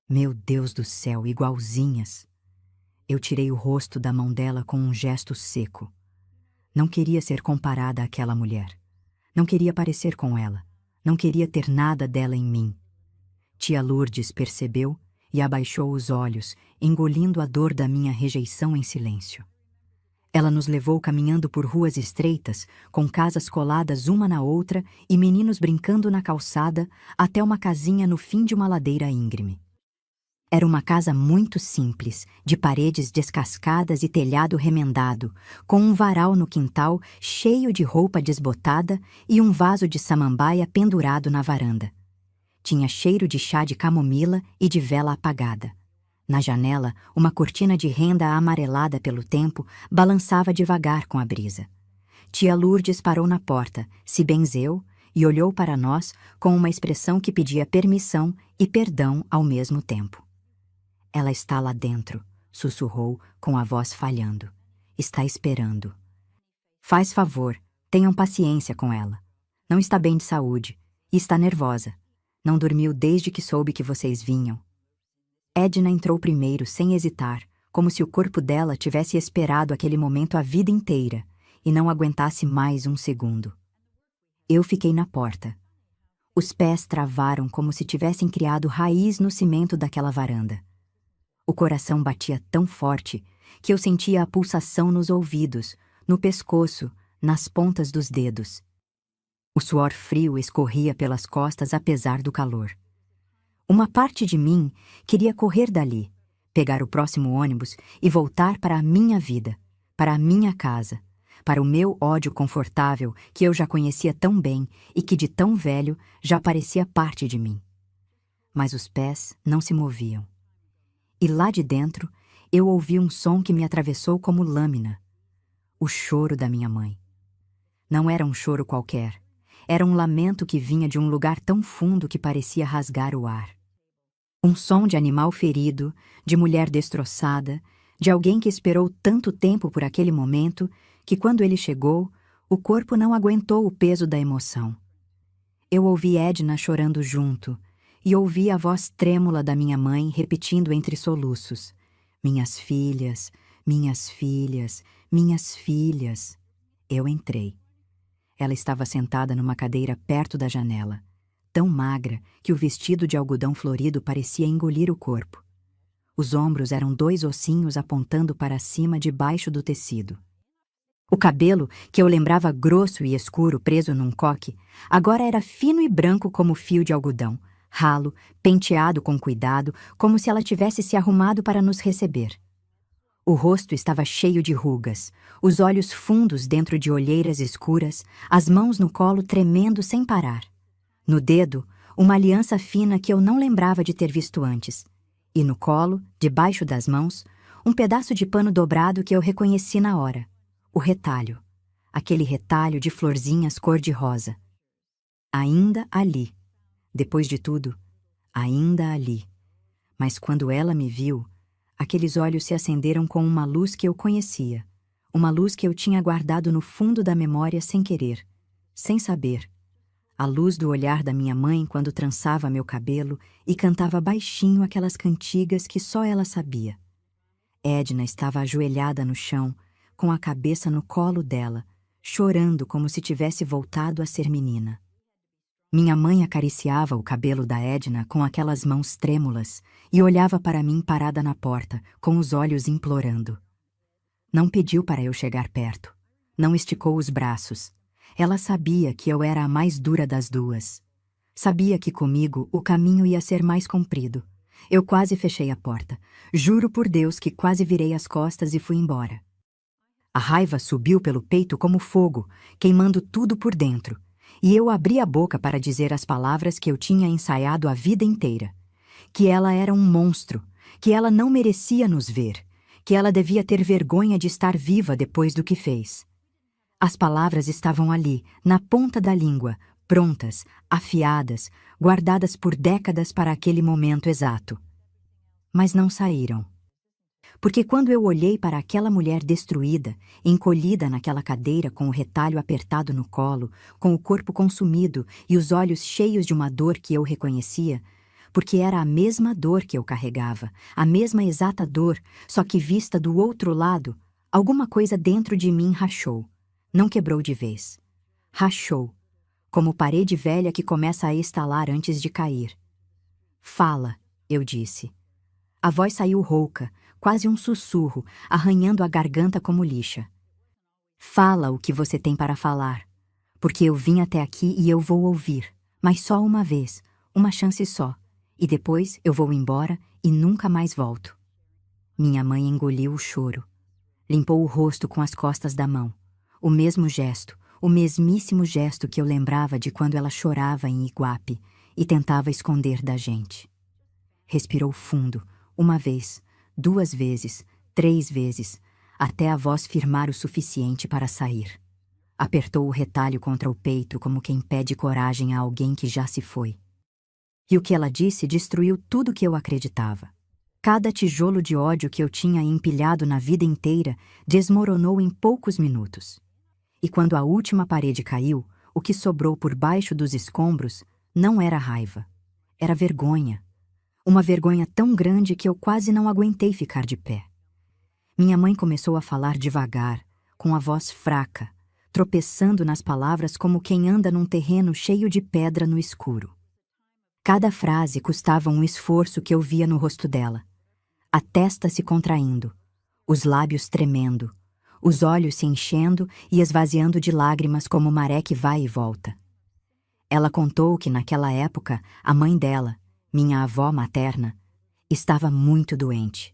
Meu Deus do céu, igualzinhas. Eu tirei o rosto da mão dela com um gesto seco. Não queria ser comparada àquela mulher. Não queria parecer com ela. Não queria ter nada dela em mim. Tia Lourdes percebeu e abaixou os olhos, engolindo a dor da minha rejeição em silêncio. Ela nos levou caminhando por ruas estreitas, com casas coladas uma na outra e meninos brincando na calçada, até uma casinha no fim de uma ladeira íngreme. Era uma casa muito simples, de paredes descascadas e telhado remendado, com um varal no quintal cheio de roupa desbotada e um vaso de samambaia pendurado na varanda. Tinha cheiro de chá de camomila e de vela apagada. Na janela, uma cortina de renda amarelada pelo tempo balançava devagar com a brisa. Tia Lourdes parou na porta, se benzeu e olhou para nós com uma expressão que pedia permissão e perdão ao mesmo tempo. Ela está lá dentro, sussurrou com a voz falhando. Está esperando. Faz favor, tenham paciência com ela. Não está bem de saúde e está nervosa. Não dormiu desde que soube que vocês vinham. Edna entrou primeiro, sem hesitar, como se o corpo dela tivesse esperado aquele momento a vida inteira e não aguentasse mais um segundo. Eu fiquei na porta. Os pés travaram como se tivessem criado raiz no cimento daquela varanda. O coração batia tão forte que eu sentia a pulsação nos ouvidos, no pescoço, nas pontas dos dedos. O suor frio escorria pelas costas apesar do calor. Uma parte de mim queria correr dali, pegar o próximo ônibus e voltar para a minha vida, para a minha casa, para o meu ódio confortável que eu já conhecia tão bem e que de tão velho já parecia parte de mim. Mas os pés não se moviam. E lá de dentro eu ouvi um som que me atravessou como lâmina. O choro da minha mãe. Não era um choro qualquer. Era um lamento que vinha de um lugar tão fundo que parecia rasgar o ar. Um som de animal ferido, de mulher destroçada, de alguém que esperou tanto tempo por aquele momento que quando ele chegou, o corpo não aguentou o peso da emoção. Eu ouvi Edna chorando junto e ouvi a voz trêmula da minha mãe repetindo entre soluços: minhas filhas, minhas filhas, minhas filhas. Eu entrei. Ela estava sentada numa cadeira perto da janela, tão magra que o vestido de algodão florido parecia engolir o corpo. Os ombros eram 2 ossinhos apontando para cima debaixo do tecido. O cabelo, que eu lembrava grosso e escuro preso num coque, agora era fino e branco como fio de algodão, ralo, penteado com cuidado, como se ela tivesse se arrumado para nos receber. O rosto estava cheio de rugas, os olhos fundos dentro de olheiras escuras, as mãos no colo tremendo sem parar. No dedo, uma aliança fina que eu não lembrava de ter visto antes. E no colo, debaixo das mãos, um pedaço de pano dobrado que eu reconheci na hora. O retalho. Aquele retalho de florzinhas cor-de-rosa. Ainda ali. Depois de tudo, ainda ali. Mas quando ela me viu, aqueles olhos se acenderam com uma luz que eu conhecia, uma luz que eu tinha guardado no fundo da memória sem querer, sem saber. A luz do olhar da minha mãe quando trançava meu cabelo e cantava baixinho aquelas cantigas que só ela sabia. Edna estava ajoelhada no chão, com a cabeça no colo dela, chorando como se tivesse voltado a ser menina. Minha mãe acariciava o cabelo da Edna com aquelas mãos trêmulas e olhava para mim parada na porta, com os olhos implorando. Não pediu para eu chegar perto. Não esticou os braços. Ela sabia que eu era a mais dura das duas. Sabia que comigo o caminho ia ser mais comprido. Eu quase fechei a porta. Juro por Deus que quase virei as costas e fui embora. A raiva subiu pelo peito como fogo, queimando tudo por dentro. E eu abri a boca para dizer as palavras que eu tinha ensaiado a vida inteira. Que ela era um monstro, que ela não merecia nos ver, que ela devia ter vergonha de estar viva depois do que fez. As palavras estavam ali, na ponta da língua, prontas, afiadas, guardadas por décadas para aquele momento exato. Mas não saíram. Porque quando eu olhei para aquela mulher destruída, encolhida naquela cadeira com o retalho apertado no colo, com o corpo consumido e os olhos cheios de uma dor que eu reconhecia, porque era a mesma dor que eu carregava, a mesma exata dor, só que vista do outro lado, alguma coisa dentro de mim rachou. Não quebrou de vez. Rachou, como parede velha que começa a estalar antes de cair. Fala, eu disse. A voz saiu rouca, quase um sussurro, arranhando a garganta como lixa. Fala o que você tem para falar, porque eu vim até aqui e eu vou ouvir, mas só uma vez, uma chance só, e depois eu vou embora e nunca mais volto. Minha mãe engoliu o choro. Limpou o rosto com as costas da mão. O mesmo gesto, o mesmíssimo gesto que eu lembrava de quando ela chorava em Iguape e tentava esconder da gente. Respirou fundo, uma vez, 2 vezes, 3 vezes, até a voz firmar o suficiente para sair. Apertou o retalho contra o peito como quem pede coragem a alguém que já se foi. E o que ela disse destruiu tudo que eu acreditava. Cada tijolo de ódio que eu tinha empilhado na vida inteira desmoronou em poucos minutos. E quando a última parede caiu, o que sobrou por baixo dos escombros não era raiva, era vergonha. Uma vergonha tão grande que eu quase não aguentei ficar de pé. Minha mãe começou a falar devagar, com a voz fraca, tropeçando nas palavras como quem anda num terreno cheio de pedra no escuro. Cada frase custava um esforço que eu via no rosto dela. A testa se contraindo, os lábios tremendo, os olhos se enchendo e esvaziando de lágrimas como maré que vai e volta. Ela contou que naquela época a mãe dela, minha avó materna, estava muito doente.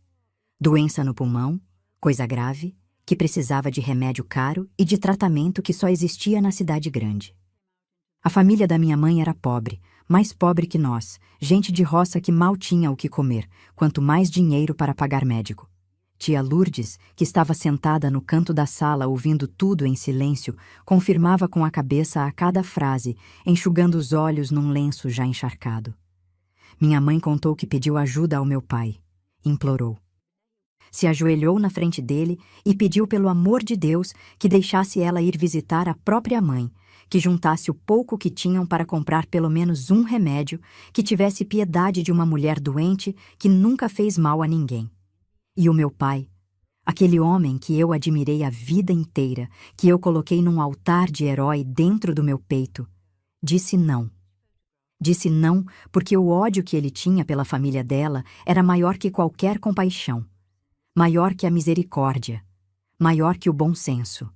Doença no pulmão, coisa grave, que precisava de remédio caro e de tratamento que só existia na cidade grande. A família da minha mãe era pobre, mais pobre que nós, gente de roça que mal tinha o que comer, quanto mais dinheiro para pagar médico. Tia Lourdes, que estava sentada no canto da sala ouvindo tudo em silêncio, confirmava com a cabeça a cada frase, enxugando os olhos num lenço já encharcado. Minha mãe contou que pediu ajuda ao meu pai. Implorou. Se ajoelhou na frente dele e pediu pelo amor de Deus que deixasse ela ir visitar a própria mãe, que juntasse o pouco que tinham para comprar pelo menos um remédio, que tivesse piedade de uma mulher doente que nunca fez mal a ninguém. E o meu pai, aquele homem que eu admirei a vida inteira, que eu coloquei num altar de herói dentro do meu peito, disse não. Disse não porque o ódio que ele tinha pela família dela era maior que qualquer compaixão, maior que a misericórdia, maior que o bom senso.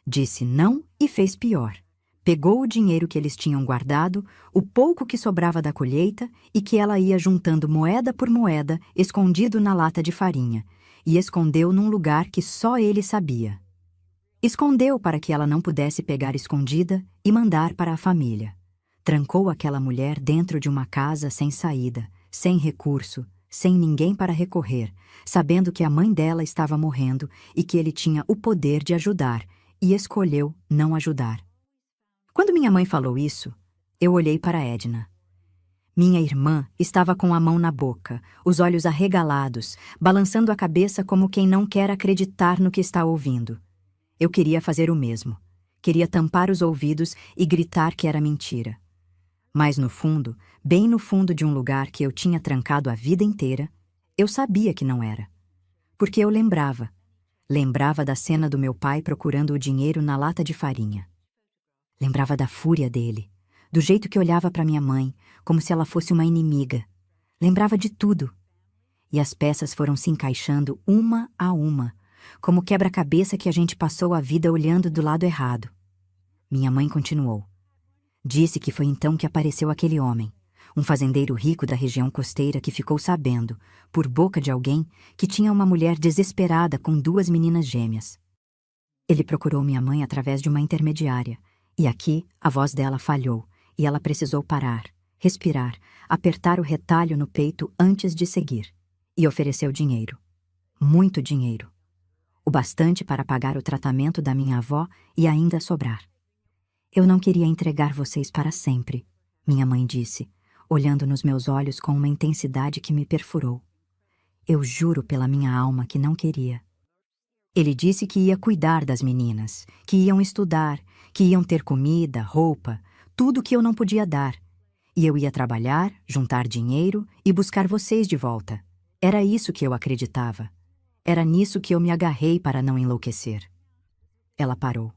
Disse não e fez pior. Pegou o dinheiro que eles tinham guardado, o pouco que sobrava da colheita e que ela ia juntando moeda por moeda, escondido na lata de farinha, e escondeu num lugar que só ele sabia. Escondeu para que ela não pudesse pegar escondida e mandar para a família. Trancou aquela mulher dentro de uma casa sem saída, sem recurso, sem ninguém para recorrer, sabendo que a mãe dela estava morrendo e que ele tinha o poder de ajudar, e escolheu não ajudar. Quando minha mãe falou isso, eu olhei para Edna. Minha irmã estava com a mão na boca, os olhos arregalados, balançando a cabeça como quem não quer acreditar no que está ouvindo. Eu queria fazer o mesmo. Queria tampar os ouvidos e gritar que era mentira. Mas no fundo, bem no fundo de um lugar que eu tinha trancado a vida inteira, eu sabia que não era. Porque eu lembrava. Lembrava da cena do meu pai procurando o dinheiro na lata de farinha. Lembrava da fúria dele, do jeito que olhava para minha mãe, como se ela fosse uma inimiga. Lembrava de tudo. E as peças foram se encaixando uma a uma, como quebra-cabeça que a gente passou a vida olhando do lado errado. Minha mãe continuou. Disse que foi então que apareceu aquele homem, um fazendeiro rico da região costeira que ficou sabendo, por boca de alguém, que tinha uma mulher desesperada com 2 meninas gêmeas. Ele procurou minha mãe através de uma intermediária, e aqui a voz dela falhou, e ela precisou parar, respirar, apertar o retalho no peito antes de seguir, e ofereceu dinheiro. Muito dinheiro. O bastante para pagar o tratamento da minha avó e ainda sobrar. Eu não queria entregar vocês para sempre, minha mãe disse, olhando nos meus olhos com uma intensidade que me perfurou. Eu juro pela minha alma que não queria. Ele disse que ia cuidar das meninas, que iam estudar, que iam ter comida, roupa, tudo que eu não podia dar. E eu ia trabalhar, juntar dinheiro e buscar vocês de volta. Era isso que eu acreditava. Era nisso que eu me agarrei para não enlouquecer. Ela parou.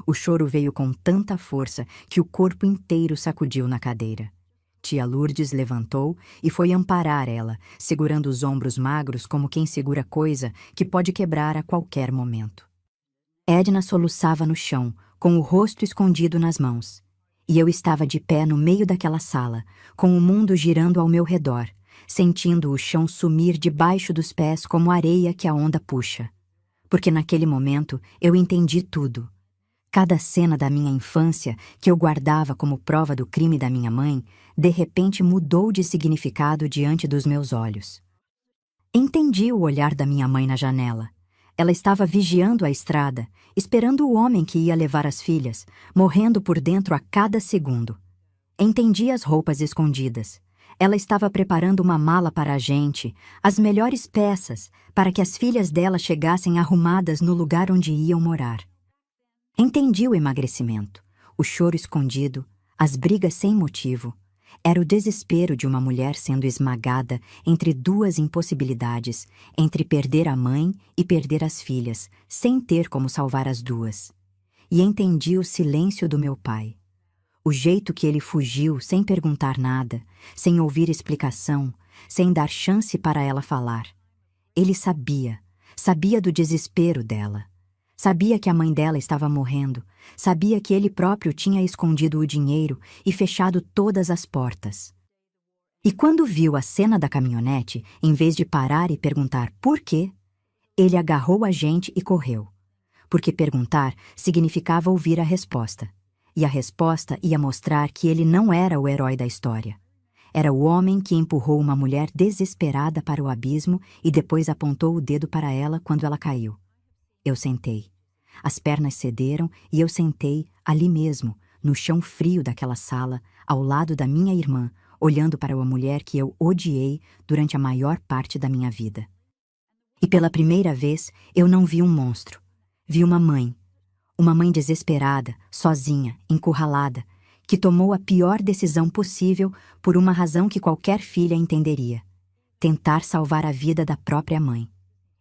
O choro veio com tanta força que o corpo inteiro sacudiu na cadeira. Tia Lourdes levantou e foi amparar ela, segurando os ombros magros como quem segura coisa que pode quebrar a qualquer momento. Edna soluçava no chão, com o rosto escondido nas mãos. E eu estava de pé no meio daquela sala, com o mundo girando ao meu redor, sentindo o chão sumir debaixo dos pés como areia que a onda puxa. Porque naquele momento eu entendi tudo. Cada cena da minha infância, que eu guardava como prova do crime da minha mãe, de repente mudou de significado diante dos meus olhos. Entendi o olhar da minha mãe na janela. Ela estava vigiando a estrada, esperando o homem que ia levar as filhas, morrendo por dentro a cada segundo. Entendi as roupas escondidas. Ela estava preparando uma mala para a gente, as melhores peças, para que as filhas dela chegassem arrumadas no lugar onde iam morar. Entendi o emagrecimento, o choro escondido, as brigas sem motivo. Era o desespero de uma mulher sendo esmagada entre 2 impossibilidades, entre perder a mãe e perder as filhas, sem ter como salvar as 2. E entendi o silêncio do meu pai. O jeito que ele fugiu sem perguntar nada, sem ouvir explicação, sem dar chance para ela falar. Ele sabia do desespero dela. Sabia que a mãe dela estava morrendo, sabia que ele próprio tinha escondido o dinheiro e fechado todas as portas. E quando viu a cena da caminhonete, em vez de parar e perguntar por quê, ele agarrou a gente e correu. Porque perguntar significava ouvir a resposta. E a resposta ia mostrar que ele não era o herói da história. Era o homem que empurrou uma mulher desesperada para o abismo e depois apontou o dedo para ela quando ela caiu. Eu sentei. As pernas cederam e eu sentei ali mesmo, no chão frio daquela sala, ao lado da minha irmã, olhando para uma mulher que eu odiei durante a maior parte da minha vida. E pela primeira vez, eu não vi um monstro. Vi uma mãe desesperada, sozinha, encurralada, que tomou a pior decisão possível por uma razão que qualquer filha entenderia: tentar salvar a vida da própria mãe.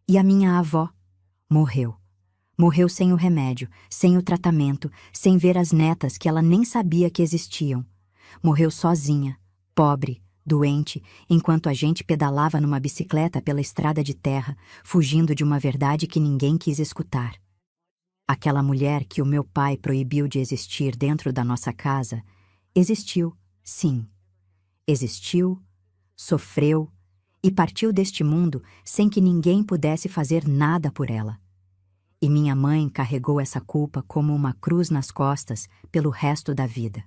E a minha avó morreu. Morreu sem o remédio, sem o tratamento, sem ver as netas que ela nem sabia que existiam. Morreu sozinha, pobre, doente, enquanto a gente pedalava numa bicicleta pela estrada de terra, fugindo de uma verdade que ninguém quis escutar. Aquela mulher que o meu pai proibiu de existir dentro da nossa casa, existiu, sim. Existiu, sofreu e partiu deste mundo sem que ninguém pudesse fazer nada por ela. E minha mãe carregou essa culpa como uma cruz nas costas pelo resto da vida.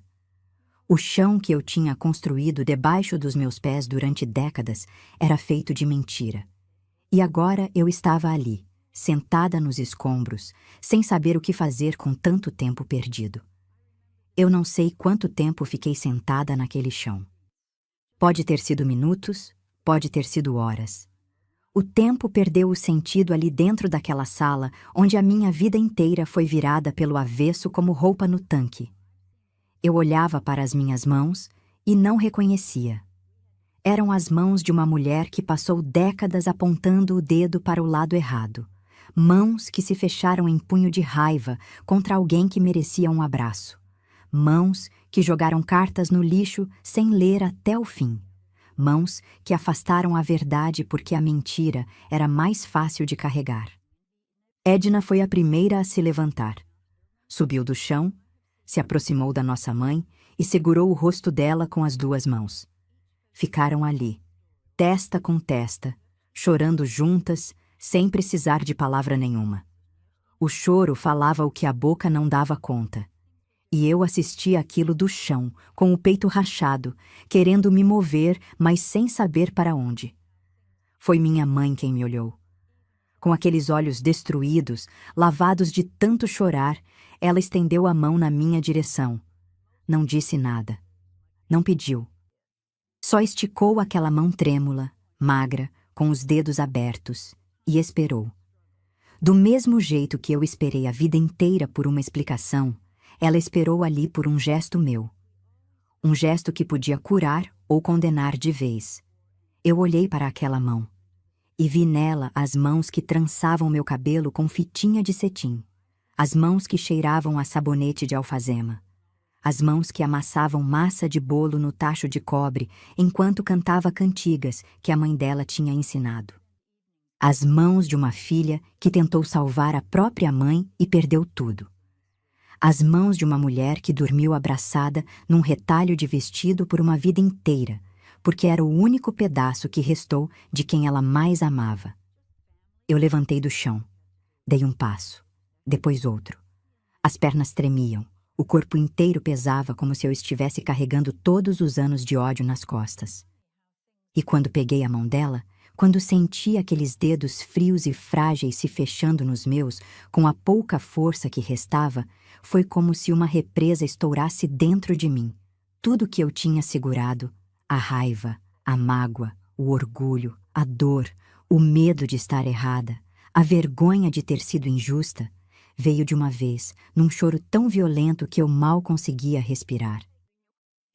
O chão que eu tinha construído debaixo dos meus pés durante décadas era feito de mentira. E agora eu estava ali, sentada nos escombros, sem saber o que fazer com tanto tempo perdido. Eu não sei quanto tempo fiquei sentada naquele chão. Pode ter sido minutos, pode ter sido horas. O tempo perdeu o sentido ali dentro daquela sala onde a minha vida inteira foi virada pelo avesso como roupa no tanque. Eu olhava para as minhas mãos e não reconhecia. Eram as mãos de uma mulher que passou décadas apontando o dedo para o lado errado. Mãos que se fecharam em punho de raiva contra alguém que merecia um abraço. Mãos que jogaram cartas no lixo sem ler até o fim. Mãos que afastaram a verdade porque a mentira era mais fácil de carregar. Edna foi a primeira a se levantar. Subiu do chão, se aproximou da nossa mãe e segurou o rosto dela com as duas mãos. Ficaram ali, testa com testa, chorando juntas, sem precisar de palavra nenhuma. O choro falava o que a boca não dava conta. E eu assistia aquilo do chão, com o peito rachado, querendo me mover, mas sem saber para onde. Foi minha mãe quem me olhou. Com aqueles olhos destruídos, lavados de tanto chorar, ela estendeu a mão na minha direção. Não disse nada. Não pediu. Só esticou aquela mão trêmula, magra, com os dedos abertos, e esperou. Do mesmo jeito que eu esperei a vida inteira por uma explicação, ela esperou ali por um gesto meu. Um gesto que podia curar ou condenar de vez. Eu olhei para aquela mão e vi nela as mãos que trançavam meu cabelo com fitinha de cetim, as mãos que cheiravam a sabonete de alfazema, as mãos que amassavam massa de bolo no tacho de cobre enquanto cantava cantigas que a mãe dela tinha ensinado. As mãos de uma filha que tentou salvar a própria mãe e perdeu tudo. As mãos de uma mulher que dormiu abraçada num retalho de vestido por uma vida inteira, porque era o único pedaço que restou de quem ela mais amava. Eu levantei do chão. Dei um passo, depois outro. As pernas tremiam, o corpo inteiro pesava como se eu estivesse carregando todos os anos de ódio nas costas. E quando peguei a mão dela, quando senti aqueles dedos frios e frágeis se fechando nos meus, com a pouca força que restava, foi como se uma represa estourasse dentro de mim. Tudo que eu tinha segurado, a raiva, a mágoa, o orgulho, a dor, o medo de estar errada, a vergonha de ter sido injusta, veio de uma vez, num choro tão violento que eu mal conseguia respirar.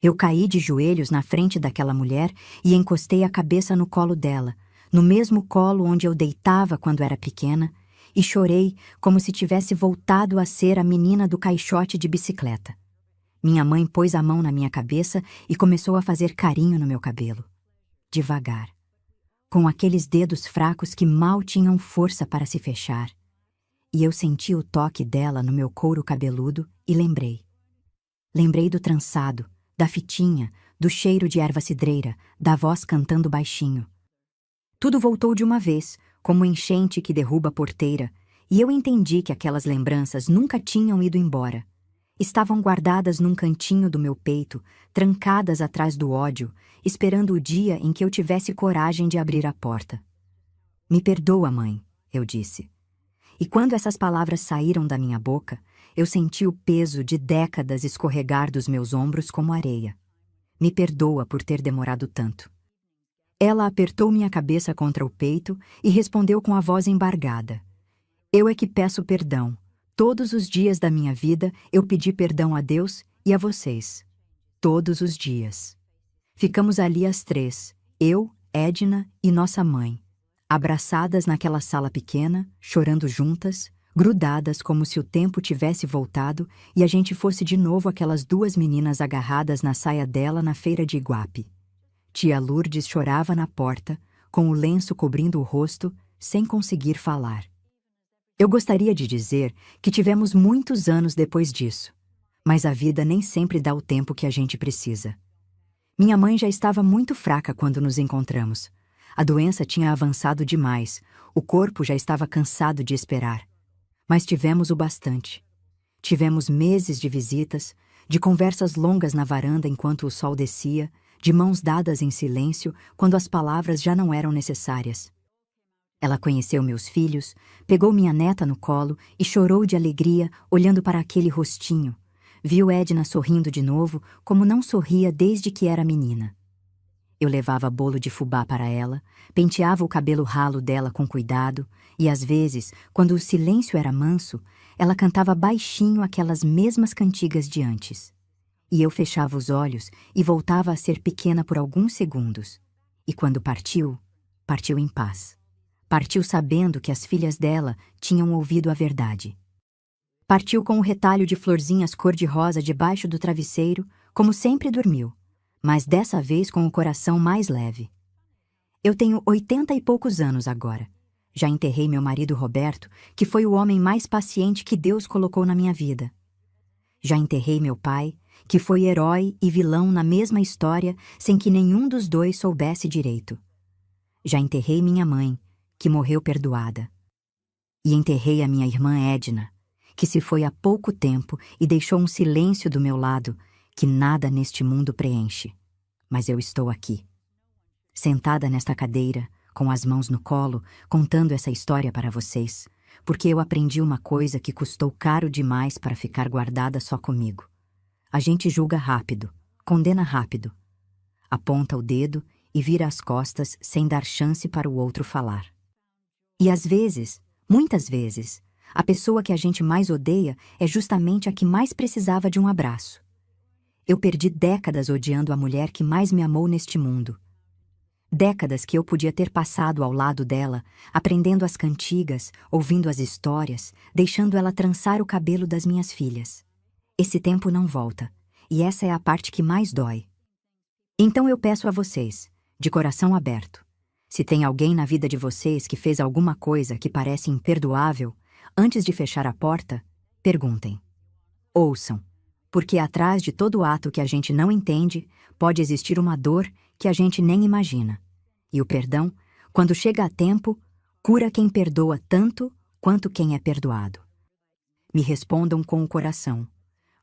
Eu caí de joelhos na frente daquela mulher e encostei a cabeça no colo dela, no mesmo colo onde eu deitava quando era pequena, e chorei como se tivesse voltado a ser a menina do caixote de bicicleta. Minha mãe pôs a mão na minha cabeça e começou a fazer carinho no meu cabelo. Devagar, com aqueles dedos fracos que mal tinham força para se fechar. E eu senti o toque dela no meu couro cabeludo e lembrei. Lembrei do trançado, da fitinha, do cheiro de erva cidreira, da voz cantando baixinho. Tudo voltou de uma vez, como enchente que derruba a porteira, e eu entendi que aquelas lembranças nunca tinham ido embora. Estavam guardadas num cantinho do meu peito, trancadas atrás do ódio, esperando o dia em que eu tivesse coragem de abrir a porta. Me perdoa, mãe, eu disse. E quando essas palavras saíram da minha boca, eu senti o peso de décadas escorregar dos meus ombros como areia. Me perdoa por ter demorado tanto. Ela apertou minha cabeça contra o peito e respondeu com a voz embargada. Eu é que peço perdão. Todos os dias da minha vida eu pedi perdão a Deus e a vocês. Todos os dias. Ficamos ali as três, eu, Edna e nossa mãe, abraçadas naquela sala pequena, chorando juntas, grudadas como se o tempo tivesse voltado e a gente fosse de novo aquelas duas meninas agarradas na saia dela na feira de Iguape. Tia Lourdes chorava na porta, com o lenço cobrindo o rosto, sem conseguir falar. Eu gostaria de dizer que tivemos muitos anos depois disso, mas a vida nem sempre dá o tempo que a gente precisa. Minha mãe já estava muito fraca quando nos encontramos. A doença tinha avançado demais, o corpo já estava cansado de esperar. Mas tivemos o bastante. Tivemos meses de visitas, de conversas longas na varanda enquanto o sol descia, de mãos dadas em silêncio quando as palavras já não eram necessárias. Ela conheceu meus filhos, pegou minha neta no colo e chorou de alegria olhando para aquele rostinho. Viu Edna sorrindo de novo, como não sorria desde que era menina. Eu levava bolo de fubá para ela, penteava o cabelo ralo dela com cuidado e, às vezes, quando o silêncio era manso, ela cantava baixinho aquelas mesmas cantigas de antes. E eu fechava os olhos e voltava a ser pequena por alguns segundos. E quando partiu, partiu em paz. Partiu sabendo que as filhas dela tinham ouvido a verdade. Partiu com o retalho de florzinhas cor-de-rosa debaixo do travesseiro, como sempre dormiu, mas dessa vez com o coração mais leve. Eu tenho 80 e poucos anos agora. Já enterrei meu marido Roberto, que foi o homem mais paciente que Deus colocou na minha vida. Já enterrei meu pai, que foi herói e vilão na mesma história, sem que nenhum dos dois soubesse direito. Já enterrei minha mãe, que morreu perdoada. E enterrei a minha irmã Edna, que se foi há pouco tempo e deixou um silêncio do meu lado que nada neste mundo preenche. Mas eu estou aqui, sentada nesta cadeira, com as mãos no colo, contando essa história para vocês, porque eu aprendi uma coisa que custou caro demais para ficar guardada só comigo. A gente julga rápido, condena rápido, aponta o dedo e vira as costas sem dar chance para o outro falar. E às vezes, muitas vezes, a pessoa que a gente mais odeia é justamente a que mais precisava de um abraço. Eu perdi décadas odiando a mulher que mais me amou neste mundo. Décadas que eu podia ter passado ao lado dela, aprendendo as cantigas, ouvindo as histórias, deixando ela trançar o cabelo das minhas filhas. Esse tempo não volta, e essa é a parte que mais dói. Então eu peço a vocês, de coração aberto, se tem alguém na vida de vocês que fez alguma coisa que parece imperdoável, antes de fechar a porta, perguntem. Ouçam, porque atrás de todo ato que a gente não entende, pode existir uma dor que a gente nem imagina. E o perdão, quando chega a tempo, cura quem perdoa tanto quanto quem é perdoado. Me respondam com o coração.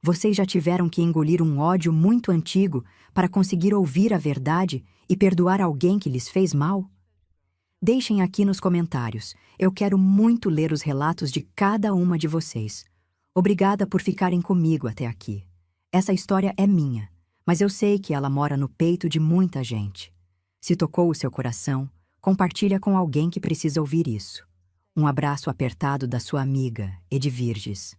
Vocês já tiveram que engolir um ódio muito antigo para conseguir ouvir a verdade e perdoar alguém que lhes fez mal? Deixem aqui nos comentários. Eu quero muito ler os relatos de cada uma de vocês. Obrigada por ficarem comigo até aqui. Essa história é minha, mas eu sei que ela mora no peito de muita gente. Se tocou o seu coração, compartilha com alguém que precisa ouvir isso. Um abraço apertado da sua amiga, Edvirges.